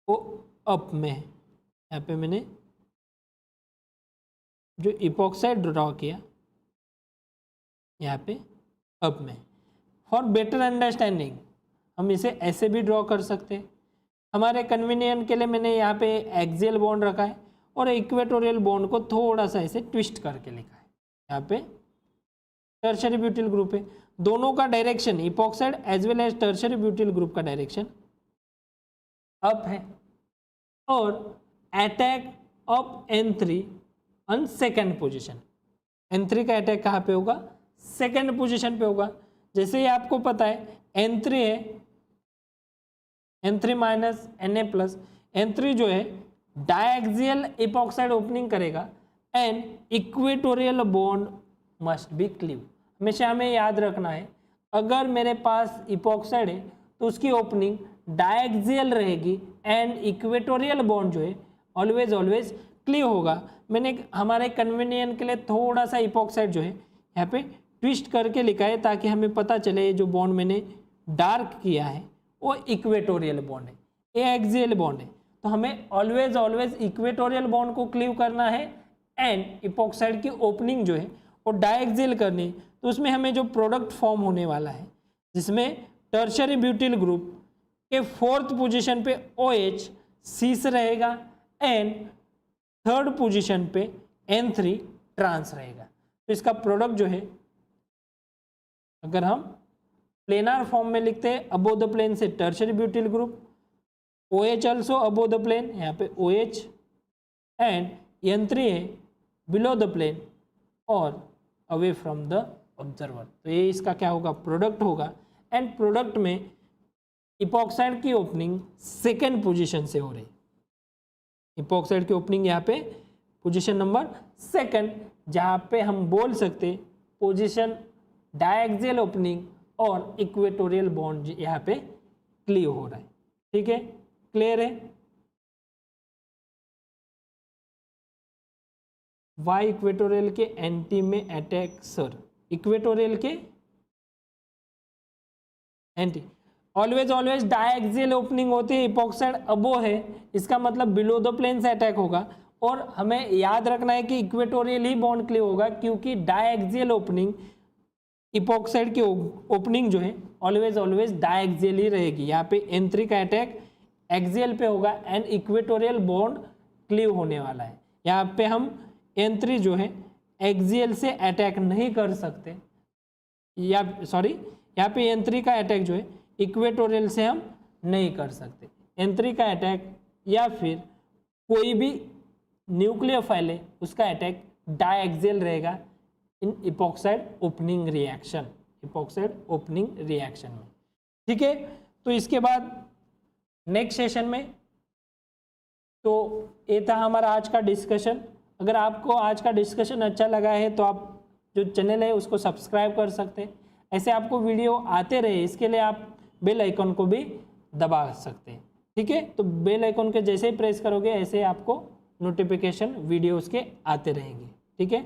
वो अप में है। यहाँ पे मैंने जो इपॉक्साइड ड्रॉ किया यहाँ पे अप में। फॉर बेटर अंडरस्टैंडिंग हम इसे ऐसे भी ड्रॉ कर सकते हैं। हमारे कन्वीनियंट के लिए मैंने यहाँ पे एक्सियल बॉन्ड रखा है और इक्वेटोरियल बॉन्ड को थोड़ा सा ऐसे ट्विस्ट करके लिखा है। यहाँ पे टर्शरी ब्यूटिल ग्रुप है, दोनों का direction epoxide as well as tertiary butyl group का डायरेक्शन अप है और attack of N3 on second position. N3 का अटैक कहाँ पे होगा? सेकेंड पोजीशन पे होगा। जैसे ही आपको पता है N3 है, N3 माइनस Na+, N3 जो है डायएक्सियल इपॉक्साइड ओपनिंग करेगा and equatorial bond must be cleave. हमेशा हमें याद रखना है, अगर मेरे पास इपॉक्साइड है तो उसकी ओपनिंग डायएक्सियल रहेगी एंड इक्वेटोरियल बॉन्ड जो है ऑलवेज क्लीव होगा। मैंने हमारे कन्वीनियंट के लिए थोड़ा सा इपॉक्साइड जो है यहाँ पे ट्विस्ट करके लिखा है ताकि हमें पता चले जो बॉन्ड मैंने डार्क किया है वो इक्वेटोरियल बॉन्ड है, ये एक्सियल बॉन्ड है। तो हमें ऑलवेज इक्वेटोरियल बॉन्ड को क्लीव करना है एंड इपॉक्साइड की ओपनिंग जो है वो डायएक्सियल करनी है। तो उसमें हमें जो प्रोडक्ट फॉर्म होने वाला है जिसमें टर्शरी ब्यूटिल ग्रुप के 4th पोजीशन पे OH cis रहेगा एंड 3rd पोजीशन पे N3 ट्रांस रहेगा। तो इसका प्रोडक्ट जो है अगर हम प्लेनार फॉर्म में लिखते हैं, अबोव द प्लेन से tertiary butyl group, OH also above the plane, यहाँ पे OH एंड N3 है बिलो द प्लेन और अवे फ्रॉम द ऑब्जर्वर। तो ये इसका क्या होगा? प्रोडक्ट होगा एंड प्रोडक्ट में इपॉक्साइड की ओपनिंग सेकेंड पोजीशन से हो रही। इपॉक्साइड की ओपनिंग यहाँ पे पोजीशन नंबर 2, जहाँ पे हम बोल सकते पोजीशन डायएक्सियल ओपनिंग और इक्वेटोरियल बॉन्ड यहाँ पे क्लियर हो रहा है। ठीक है, क्लियर है? वाई इक्वेटोरियल के एंटी में अटैक सर, इक्वेटोरियल के एंटी ऑलवेज डायएक्सियल ओपनिंग होती है, इपॉक्साइड अबो है, इसका मतलब बिलो द प्लेन से अटैक होगा। और हमें याद रखना है कि इक्वेटोरियल ही बॉन्ड क्लियर होगा क्योंकि डायएक्सियल ओपनिंग इपॉक्साइड की ओपनिंग जो है ऑलवेज डायएक्सियल ही रहेगी। यहाँ पे N3 का अटैक एक्सियल पे होगा एंड इक्वेटोरियल बॉन्ड क्लियर होने वाला है। यहाँ पे हम N3 जो है एक्सियल से अटैक नहीं कर सकते, या सॉरी यहाँ पे N3 का अटैक जो है इक्वेटोरियल से हम नहीं कर सकते। N3 का अटैक या फिर कोई भी न्यूक्लियोफाइल है उसका अटैक डायएक्सियल रहेगा in epoxide opening reaction, epoxide opening reaction में। ठीक है, तो इसके बाद नेक्स्ट सेशन में, तो ये था हमारा आज का डिस्कशन। अगर आपको आज का डिस्कशन अच्छा लगा है तो आप जो चैनल है उसको सब्सक्राइब कर सकते हैं। ऐसे आपको वीडियो आते रहे इसके लिए आप बेल आइकन को भी दबा सकते हैं। ठीक है, तो बेल आइकन के जैसे ही प्रेस करोगे ऐसे आपको नोटिफिकेशन वीडियोस के आते रहेंगे। ठीक है।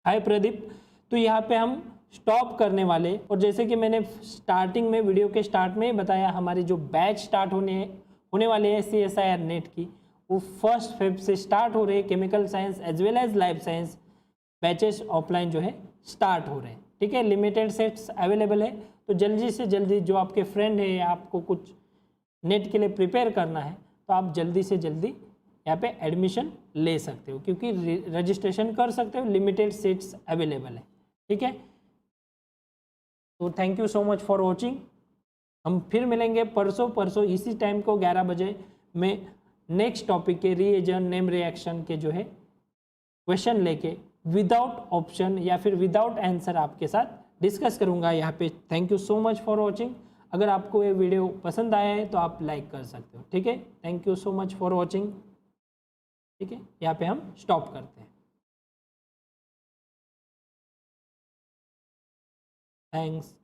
हाय प्रदीप। तो यहाँ पे हम स्टॉप करने वाले, और जैसे कि मैंने स्टार्टिंग में वीडियो के स्टार्ट में बताया, हमारी जो बैच स्टार्ट होने वाले हैं CSIR नेट की, वो 1 Feb से स्टार्ट हो रहे हैं। Chemical science as well as life science batches offline जो है स्टार्ट हो रहे हैं, ठीक है। लिमिटेड सेट्स अवेलेबल है, तो जल्दी से जल्दी जो आपके फ्रेंड है या आपको कुछ नेट के लिए प्रिपेयर करना है, तो आप जल्दी से जल्दी यहाँ पे एडमिशन ले सकते हो, क्योंकि रजिस्ट्रेशन कर सकते हो, लिमिटेड सीट्स अवेलेबल है, ठीक है। तो thank you so much for watching. हम फिर मिलेंगे परसों इसी टाइम को 11 बजे में नेक्स्ट टॉपिक के रीएजन नेम रिएक्शन के जो है क्वेश्चन लेके विदाउट ऑप्शन या फिर विदाउट आंसर आपके साथ डिस्कस करूंगा यहाँ पे। Thank you so much for watching. अगर आपको ये वीडियो पसंद आया है तो आप लाइक कर सकते हो, ठीक है। Thank you so much for watching, ठीक है। यहाँ पे हम स्टॉप करते हैं। थैंक्स।